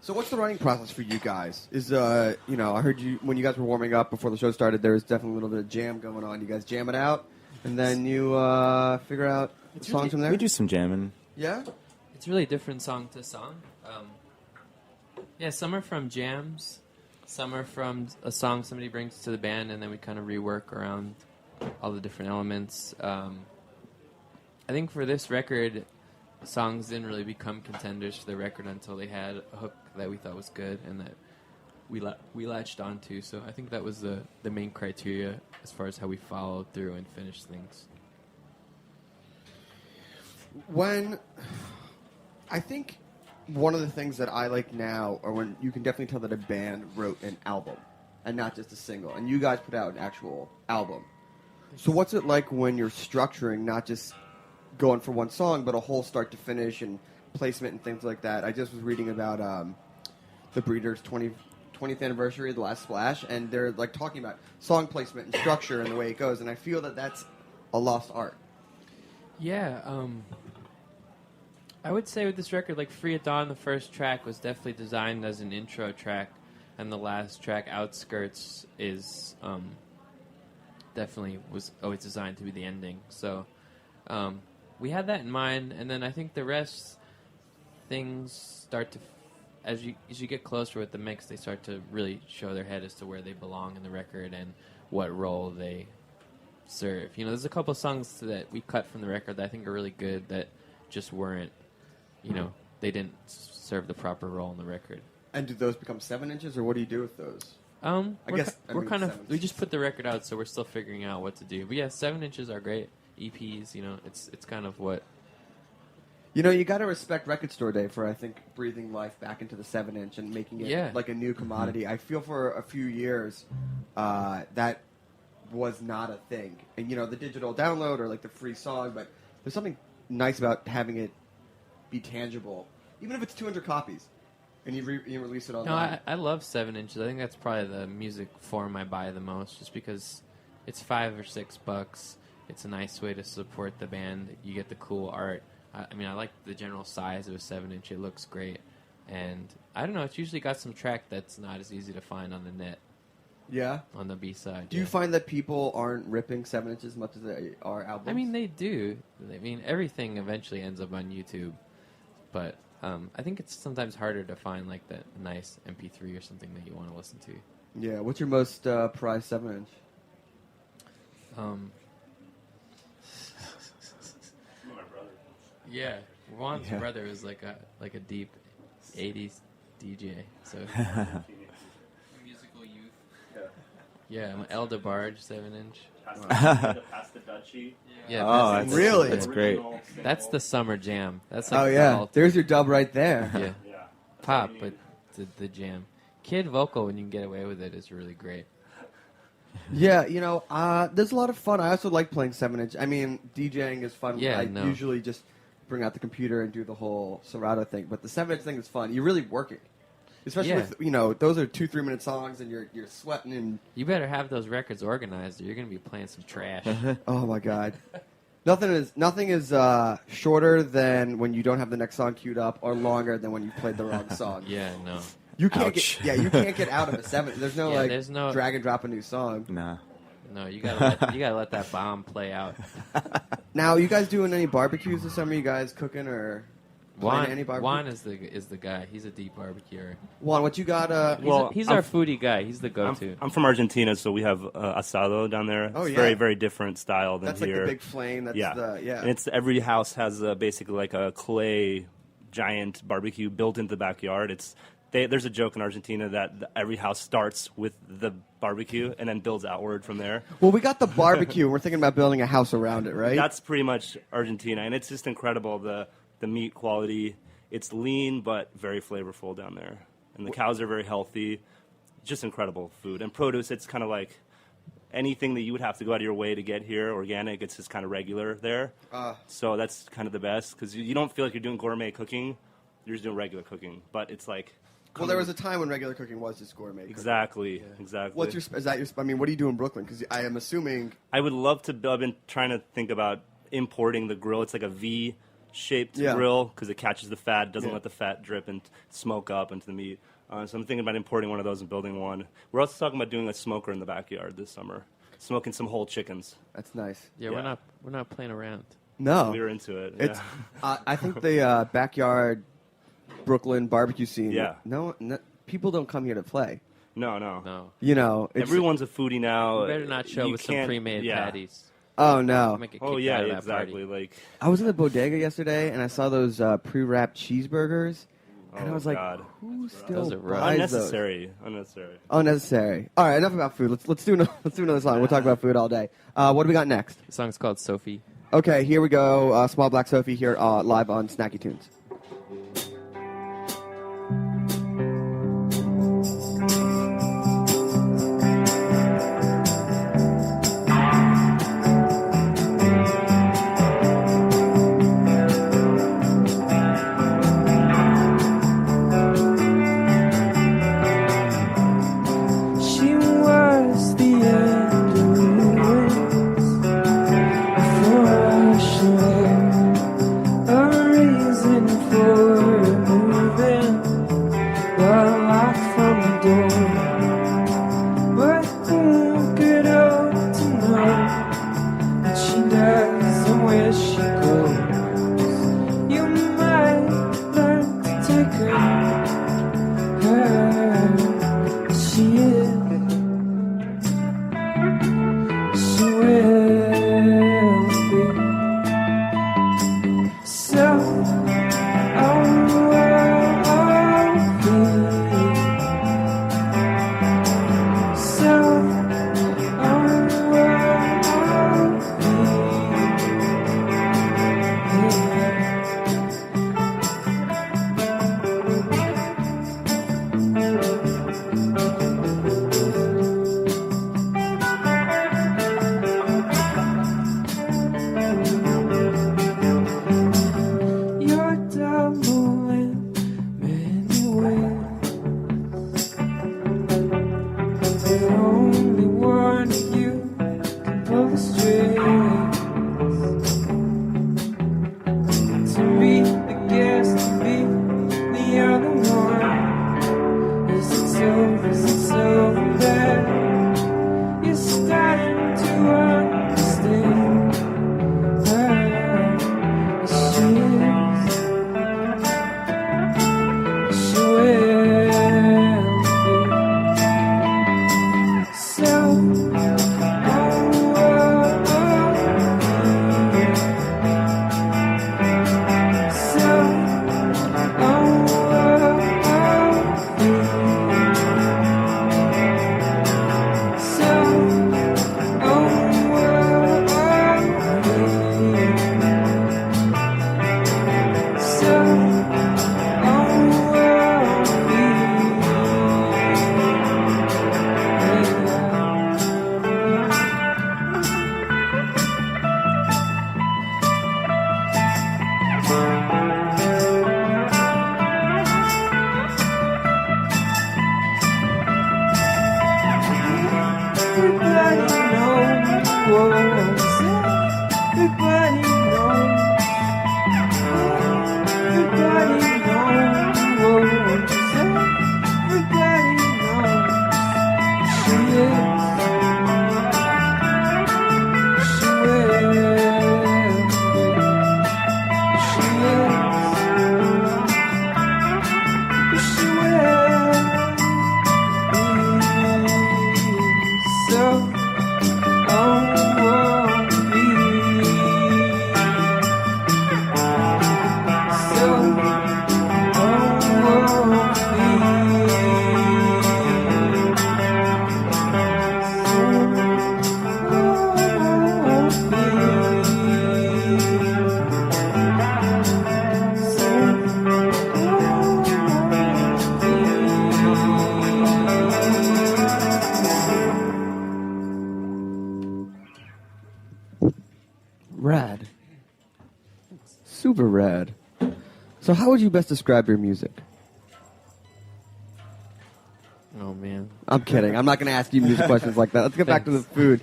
Speaker 12: So what's the writing process for you guys? Is I heard you when you guys were warming up before the show started. There was definitely a little bit of jam going on. You guys jam it out, and then you figure out the songs from there.
Speaker 11: We do some jamming.
Speaker 12: Yeah.
Speaker 10: It's really different song to song. Yeah, some are from jams, some are from a song somebody brings to the band, and then we kind of rework around all the different elements. I think for this record, songs didn't really become contenders for the record until they had a hook that we thought was good and that we latched onto. So I think that was the main criteria as far as how we followed through and finished things.
Speaker 12: I think one of the things that I like now, or when you can definitely tell that a band wrote an album and not just a single, and you guys put out an actual album. So what's it like when you're structuring, not just going for one song, but a whole start to finish and placement and things like that? I just was reading about the Breeders' 20th anniversary, The Last Splash, and they're like talking about song placement and structure and the way it goes, and I feel that that's a lost art.
Speaker 10: Yeah, I would say with this record, like Free at Dawn, the first track was definitely designed as an intro track, and the last track, Outskirts, is definitely was always designed to be the ending. So we had that in mind, and then I think the rest, things start to, as you get closer with the mix, they start to really show their head as to where they belong in the record and what role they serve. You know, there's a couple songs that we cut from the record that I think are really good that just weren't, you know, they didn't serve the proper role in the record.
Speaker 12: And do those become 7 inches, or what do you do with those?
Speaker 10: We're kind of, we just put the record out, so we're still figuring out what to do. But yeah, 7 inches are great. EPs, you know, it's kind of what
Speaker 12: You know, you got to respect Record Store Day for, I think, breathing life back into the 7-inch and making it like a new commodity. I feel for a few years that was not a thing. And, you know, the digital download or like the free song, but there's something nice about having it be tangible, even if it's 200 copies, and you release it online.
Speaker 10: No, I love 7 inches. I think that's probably the music form I buy the most, just because it's $5 or $6. It's a nice way to support the band. You get the cool art. I mean, I like the general size of a 7-inch. It looks great. And I don't know, it's usually got some track that's not as easy to find on the net.
Speaker 12: Yeah?
Speaker 10: On the B-side.
Speaker 12: Do you find that people aren't ripping 7-inches as much as they are albums?
Speaker 10: I mean, they do. I mean, everything eventually ends up on YouTube. But I think it's sometimes harder to find, like, that nice MP3 or something that you want to listen to.
Speaker 12: Yeah. What's your most prized 7-inch?
Speaker 10: Yeah, Juan's brother was like a deep '80s DJ. So musical youth. Yeah, I'm El DeBarge 7-inch.
Speaker 4: Pass the Dutchie.
Speaker 10: Yeah,
Speaker 12: really?
Speaker 11: That's great.
Speaker 10: That's the summer jam. That's like
Speaker 12: there's your dub right there.
Speaker 10: Yeah, pop, but the jam. Kid vocal when you can get away with it is really great.
Speaker 12: Yeah, you know, there's a lot of fun. I also like playing 7-inch. I mean, DJing is fun.
Speaker 10: Yeah,
Speaker 12: I usually just bring out the computer and do the whole Serato thing. But the 7-inch thing is fun. You're really working. Especially with, you know, those are 2-3 minute songs and you're sweating and...
Speaker 10: You better have those records organized or you're going to be playing some trash.
Speaker 12: Oh, my God. Nothing is shorter than when you don't have the next song queued up or longer than when you played the wrong song.
Speaker 10: Yeah, no.
Speaker 12: You can't get out of a 7. There's no drag and drop a new song.
Speaker 11: Nah.
Speaker 10: No, you gotta let that bomb play out.
Speaker 12: Now, you guys doing any barbecues this summer? You guys cooking or playing any barbecue?
Speaker 10: Juan is the guy. He's a deep barbecuer.
Speaker 12: Juan, what you got?
Speaker 10: He's our foodie guy. He's the go-to.
Speaker 13: I'm from Argentina, so we have asado down there.
Speaker 12: Oh,
Speaker 13: it's
Speaker 12: yeah.
Speaker 13: very, very different style than
Speaker 12: that's
Speaker 13: here.
Speaker 12: That's like the big flame. That's
Speaker 13: And it's every house has basically like a clay giant barbecue built into the backyard. There's a joke in Argentina that every house starts with the barbecue and then builds outward from there.
Speaker 12: Well, we got the barbecue, and we're thinking about building a house around it, right?
Speaker 13: That's pretty much Argentina, and it's just incredible, the meat quality. It's lean, but very flavorful down there. And the cows are very healthy. Just incredible food. And produce, it's kind of like anything that you would have to go out of your way to get here, organic, it's just kind of regular there. So that's kind of the best, because you don't feel like you're doing gourmet cooking. You're just doing regular cooking. But it's like...
Speaker 12: Well, there was a time when regular cooking was just gourmet cooking.
Speaker 13: Exactly.
Speaker 12: What's I mean, what do you do in Brooklyn? Because I am assuming...
Speaker 13: I would love to... I've been trying to think about importing the grill. It's like a V-shaped grill because it catches the fat, doesn't let the fat drip and smoke up into the meat. So I'm thinking about importing one of those and building one. We're also talking about doing a smoker in the backyard this summer, smoking some whole chickens.
Speaker 12: That's nice.
Speaker 10: Yeah, we're not playing around.
Speaker 12: No,
Speaker 13: we were into it.
Speaker 12: It's. I think the backyard Brooklyn barbecue scene.
Speaker 13: Yeah.
Speaker 12: No, people don't come here to play.
Speaker 13: No.
Speaker 12: You know,
Speaker 13: everyone's a foodie now.
Speaker 10: You better not show with some pre-made patties.
Speaker 12: Oh no!
Speaker 13: Exactly. Like
Speaker 12: I was in the bodega yesterday and I saw those pre-wrapped cheeseburgers, and I was like, "Who still buys those?" Unnecessary. All right, enough about food. Let's do another song. We'll talk about food all day. What do we got next?
Speaker 10: The song's called Sophie.
Speaker 12: Okay, here we go. Small Black Sophie here live on Snacky Tunes. So how would you best describe your music?
Speaker 10: Oh man,
Speaker 12: I'm kidding. I'm not going to ask you music questions like that. Let's get back to the food.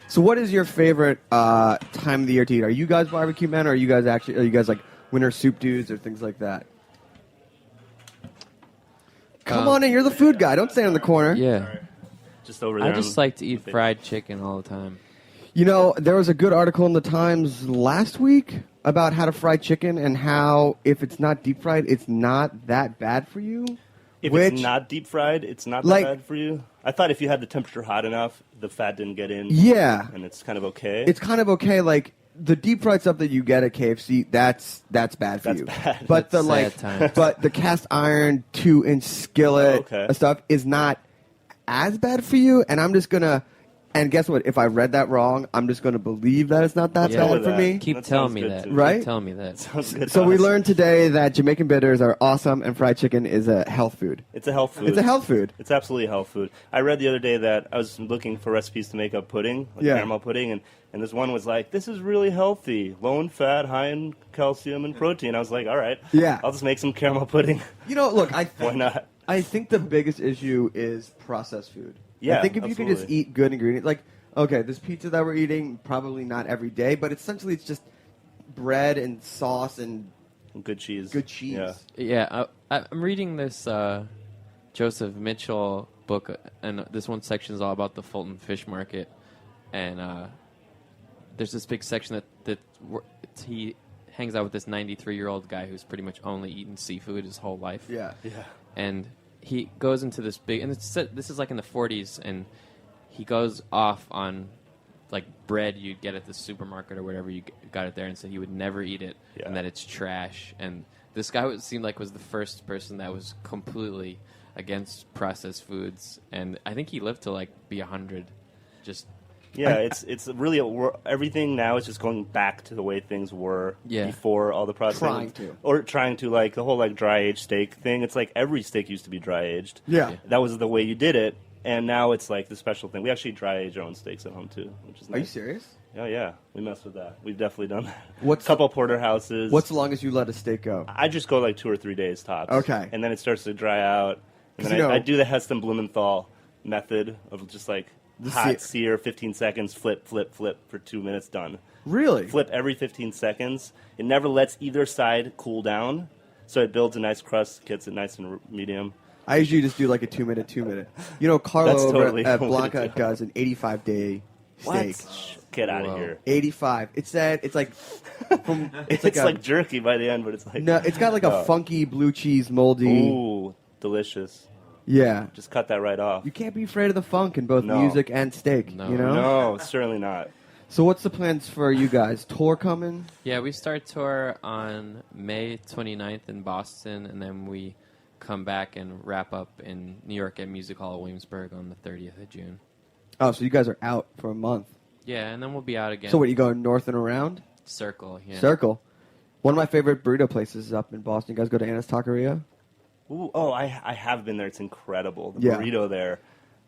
Speaker 12: So what is your favorite time of the year to eat? Are you guys barbecue men, or are you guys like winter soup dudes or things like that? Come on in. You're the food guy. Don't stand in the corner.
Speaker 10: Yeah.
Speaker 13: Just over there.
Speaker 10: I just like to eat fried chicken all the time.
Speaker 12: You know, there was a good article in the Times last week about how to fry chicken and how if it's not deep fried, it's not that bad for you.
Speaker 13: If it's not deep fried, it's not that
Speaker 12: like,
Speaker 13: bad for you. I thought if you had the temperature hot enough, the fat didn't get in.
Speaker 12: Yeah.
Speaker 13: And it's kind of okay.
Speaker 12: It's kind of okay. Like, the deep fried stuff that you get at KFC, that's bad for you.
Speaker 13: Bad.
Speaker 12: But
Speaker 13: That's
Speaker 12: but the cast iron 2-inch skillet stuff is not as bad for you. And I'm just gonna, and guess what? If I read that wrong, I'm just gonna believe that it's not that bad for me.
Speaker 10: Keep telling me that.
Speaker 12: Right?
Speaker 10: Keep telling me that.
Speaker 13: Sounds good.
Speaker 12: So we learned today that Jamaican bitters are awesome, and fried chicken is a health food.
Speaker 13: It's a health food.
Speaker 12: It's a health food.
Speaker 13: It's absolutely a health food. I read the other day that I was looking for recipes to make a pudding, like caramel pudding, and this one was like, this is really healthy, low in fat, high in calcium and protein. I was like, all right, I'll just make some caramel pudding.
Speaker 12: You know, look,
Speaker 13: why not?
Speaker 12: I think the biggest issue is processed food.
Speaker 13: Yeah,
Speaker 12: I think if you
Speaker 13: absolutely.
Speaker 12: could just eat good ingredients, like, okay, this pizza that we're eating, probably not every day, but essentially it's just bread and sauce and
Speaker 13: good cheese.
Speaker 12: Good cheese.
Speaker 10: Yeah, I'm reading this Joseph Mitchell book, and this one section is all about the Fulton Fish Market, and there's this big section that he hangs out with this 93-year-old guy who's pretty much only eaten seafood his whole life.
Speaker 12: Yeah.
Speaker 10: And he goes into this big, and this is like in the 40s, and he goes off on like bread you'd get at the supermarket or whatever, you got it there, and said he would never eat it and that it's trash. And this guy seemed like was the first person that was completely against processed foods, and I think he lived to like be 100. Just
Speaker 13: it's really everything now is just going back to the way things were before all the processing. Trying to like the whole like dry aged steak thing. It's like every steak used to be dry aged.
Speaker 12: Yeah.
Speaker 13: That was the way you did it. And now it's like the special thing. We actually dry age our own steaks at home too, which is nice.
Speaker 12: Are you serious?
Speaker 13: Oh yeah, we mess with that. We've definitely done that.
Speaker 12: What's
Speaker 13: couple porterhouses?
Speaker 12: What's the longest you let a steak go?
Speaker 13: I just go like 2 or 3 days tops.
Speaker 12: Okay.
Speaker 13: And then it starts to dry out. And then I do the Heston Blumenthal method of just like hot sear, 15 seconds, flip for 2 minutes, done.
Speaker 12: Really?
Speaker 13: Flip every 15 seconds. It never lets either side cool down, so it builds a nice crust, gets it nice and medium.
Speaker 12: I usually just do like a 2 minute. You know, Carlo
Speaker 13: That's totally
Speaker 12: at Blanca does an 85-day steak.
Speaker 13: What? Get out of here.
Speaker 12: 85. It's like
Speaker 13: it's like jerky by the end, but it's like
Speaker 12: no, it's got like a funky blue cheese moldy.
Speaker 13: Ooh, delicious.
Speaker 12: Yeah.
Speaker 13: Just cut that right off.
Speaker 12: You can't be afraid of the funk in both music and steak, you know?
Speaker 13: No, certainly not.
Speaker 12: So what's the plans for you guys? Tour coming?
Speaker 10: Yeah, we start tour on May 29th in Boston, and then we come back and wrap up in New York at Music Hall of Williamsburg on the 30th of June.
Speaker 12: Oh, so you guys are out for a month.
Speaker 10: Yeah, and then we'll be out again.
Speaker 12: So what, you going north and around?
Speaker 10: Circle, yeah.
Speaker 12: Circle. One of my favorite burrito places is up in Boston. You guys go to Anna's Taqueria?
Speaker 13: Ooh, I have been there. It's incredible. The burrito there.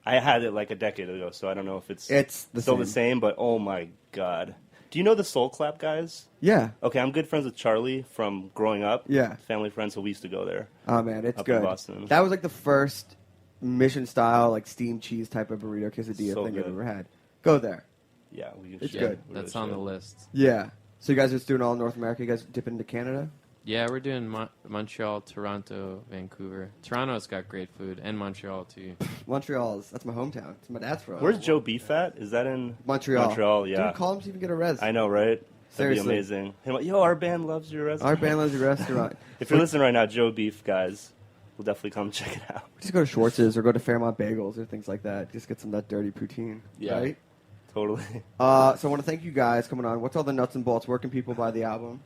Speaker 13: I had it like a decade ago, so I don't know if it's still the same, but oh my God. Do you know the Soul Clap guys?
Speaker 12: Yeah.
Speaker 13: Okay, I'm good friends with Charlie from growing up.
Speaker 12: Yeah.
Speaker 13: Family friends, so we used to go there.
Speaker 12: Oh, man, it's
Speaker 13: up
Speaker 12: good.
Speaker 13: In Boston.
Speaker 12: That was like the first mission-style, like steamed cheese type of burrito quesadilla
Speaker 13: So
Speaker 12: thing
Speaker 13: good.
Speaker 12: I've ever had. Go there.
Speaker 13: Yeah,
Speaker 12: it's good.
Speaker 10: That's on the list.
Speaker 12: Yeah. So you guys are just doing all North America? You guys dipping into Canada?
Speaker 10: Yeah, we're doing Montreal, Toronto, Vancouver. Toronto's got great food, and Montreal, too.
Speaker 12: That's my hometown. It's my dad's from.
Speaker 13: Where's Joe Beef at? Is that in
Speaker 12: Montreal?
Speaker 13: Montreal, yeah.
Speaker 12: Dude, call him so you can get a res.
Speaker 13: I know, right?
Speaker 12: Seriously.
Speaker 13: That'd be amazing. Hey, yo, our band loves your restaurant.
Speaker 12: Our band loves your restaurant.
Speaker 13: If you're listening right now, Joe Beef, guys, we'll definitely come check it out.
Speaker 12: Just go to Schwartz's or go to Fairmont Bagels or things like that. Just get some of that dirty poutine.
Speaker 13: Yeah.
Speaker 12: Right?
Speaker 13: Totally.
Speaker 12: So I want to thank you guys coming on. What's all the nuts and bolts? Where can people buy the album?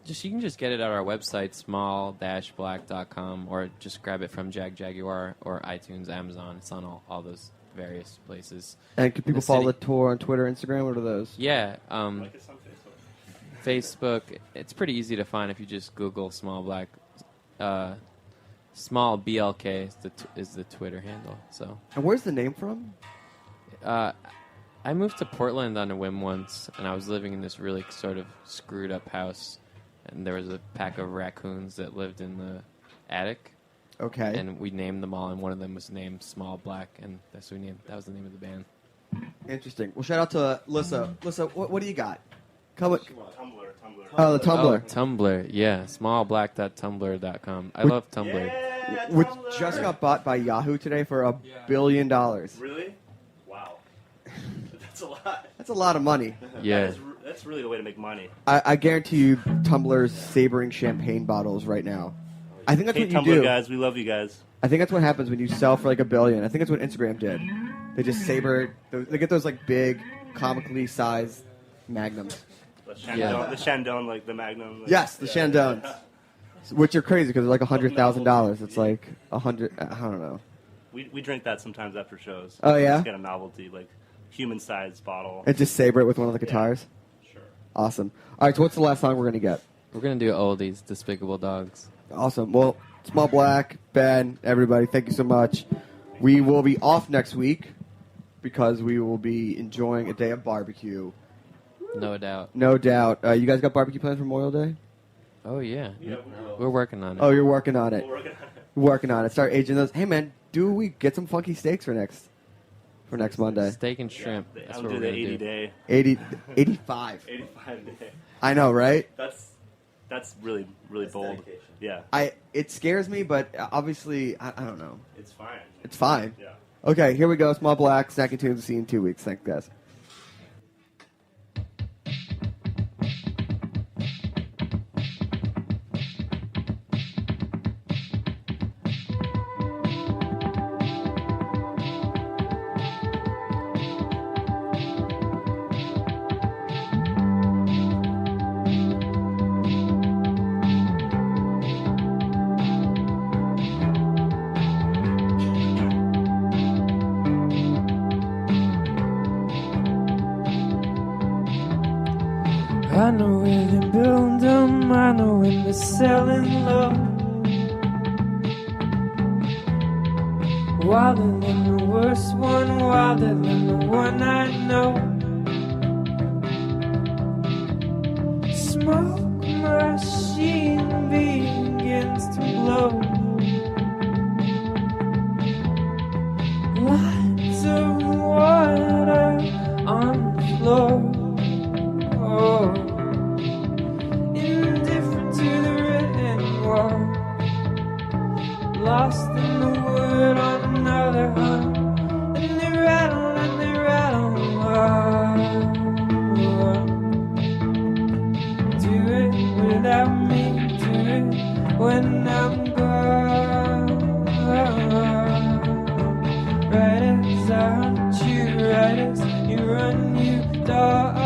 Speaker 10: You can just get it at our website, small-black.com, or just grab it from Jaguar or iTunes, Amazon. It's on all those various places.
Speaker 12: And can people follow the tour on Twitter, Instagram? What are those?
Speaker 10: Yeah. Facebook. It's pretty easy to find if you just Google Small Black. Small BLK is the Twitter handle. So.
Speaker 12: And where's the name from?
Speaker 10: I moved to Portland on a whim once, and I was living in this really sort of screwed up house. and there was a pack of raccoons that lived in the attic.
Speaker 12: Okay.
Speaker 10: And we named them all, and one of them was named Small Black, and that was the name of the band.
Speaker 12: Interesting. Well, shout out to Lissa. Lissa, what do you got? Come with.
Speaker 13: Tumblr.
Speaker 12: Oh, the Tumblr.
Speaker 10: Oh, Tumblr, yeah. Smallblack.tumblr.com. I love Tumblr.
Speaker 13: Yeah,
Speaker 12: Which
Speaker 13: Tumblr.
Speaker 12: just got bought by Yahoo today for $1 billion.
Speaker 13: Really? Wow. That's a lot.
Speaker 12: That's a lot of money.
Speaker 10: Yeah.
Speaker 13: That's really the way to make money.
Speaker 12: I guarantee you Tumblr's savoring champagne bottles right now. I think that's
Speaker 13: Hey,
Speaker 12: what you
Speaker 13: Tumblr
Speaker 12: do.
Speaker 13: guys, we love you guys.
Speaker 12: I think that's what happens when you sell for like $1 billion. I think that's what Instagram did. They just saber. They get those like big, comically sized magnums.
Speaker 13: The Shandong, like the Magnum. Like,
Speaker 12: Yes, the Shandones, which are crazy because they're like $100,000. It's like 100. I don't know.
Speaker 13: We drink that sometimes after shows.
Speaker 12: Oh, yeah?
Speaker 13: Just get a novelty, like human-sized bottle.
Speaker 12: And just saber it with one of the guitars.
Speaker 13: Sure.
Speaker 12: Awesome. All right, so what's the last song we're gonna get?
Speaker 10: We're going to do Oldies, Despicable Dogs.
Speaker 12: Awesome. Well, Small Black, Ben, everybody, thank you so much. We will be off next week because we will be enjoying a day of barbecue.
Speaker 10: No doubt.
Speaker 12: No doubt. You guys got barbecue plans for Memorial Day?
Speaker 10: Oh, yeah. We're working on it.
Speaker 12: Oh, you're working on it. Working on it. Start aging those. Hey, man, do we get some funky steaks for next Monday?
Speaker 10: Steak and shrimp.
Speaker 13: Yeah,
Speaker 10: That's
Speaker 13: I'll
Speaker 10: what
Speaker 13: do
Speaker 10: we're
Speaker 13: the
Speaker 10: going to
Speaker 13: 80
Speaker 10: do.
Speaker 13: day.
Speaker 12: 85.
Speaker 13: 85 day.
Speaker 12: I know, right?
Speaker 13: That's really bold.
Speaker 11: dedication.
Speaker 13: Yeah.
Speaker 12: It scares me, but obviously, I don't know.
Speaker 13: It's fine.
Speaker 12: It's fine.
Speaker 13: Yeah.
Speaker 12: Okay, here we go. Small Black, Snacking Tunes. See you in 2 weeks. Thanks, guys.
Speaker 8: I know where they build them, I know when they're selling low. Wilder than the worst one, wilder than the one I know. Smoke machine begins to blow. Lines of water on the floor. Oh, indifferent to the written word, lost in the wood on another hunt, and they rattle and they rattle. Do it without me, do it when I'm gone. Right as I hunt you, right as you run, you dog.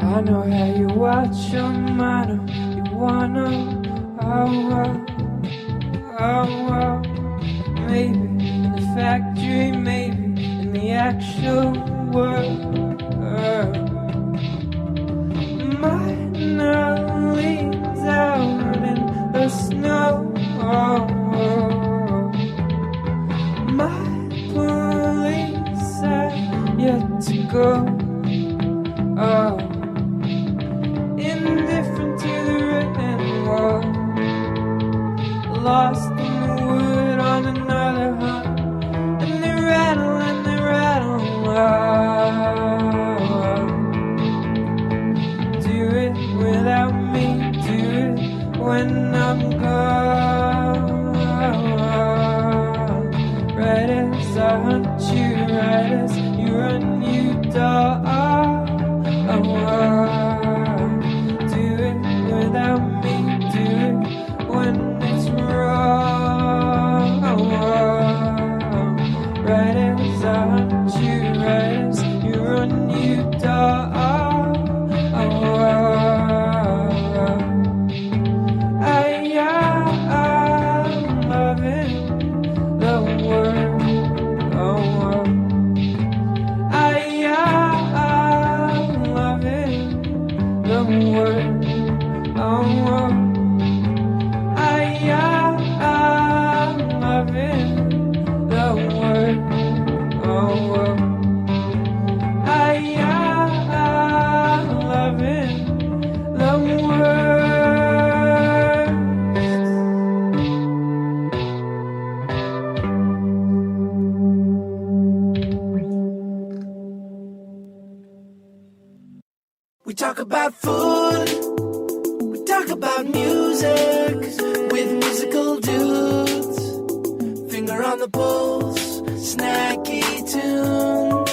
Speaker 8: I know how you watch your mind, you wanna, maybe in the factory, maybe in the actual world. Mine leans out in the snow. My police have yet to go. Oh, indifferent to the written word, lost in the wood on another hunt, and they rattle and they rattle. Do it without me, do it when I'm gone. Right as I hunt you, right as you run, you dog. Do it without me, do it when it's wrong. Right as I hunt you, right as you run, you dog. I'm loving the world. I'm loving We talk about food, we talk about music, with musical dudes, finger on the pulse, snacky tunes.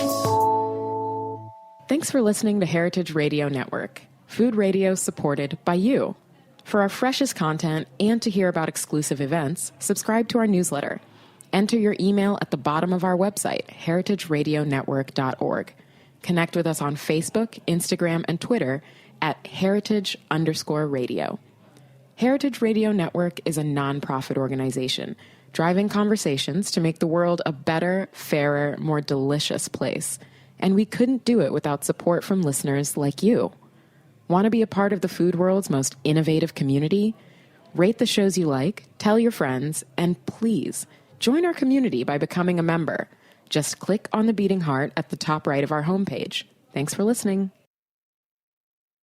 Speaker 14: Thanks for listening to Heritage Radio Network, food radio supported by you. For our freshest content and to hear about exclusive events, subscribe to our newsletter. Enter your email at the bottom of our website, heritageradionetwork.org. Connect with us on Facebook, Instagram, and Twitter at heritage_radio. Heritage Radio Network is a nonprofit organization driving conversations to make the world a better, fairer, more delicious place. And we couldn't do it without support from listeners like you. Want to be a part of the food world's most innovative community? Rate the shows you like, tell your friends, and please join our community by becoming a member. Just click on the beating heart at the top right of our homepage. Thanks for listening.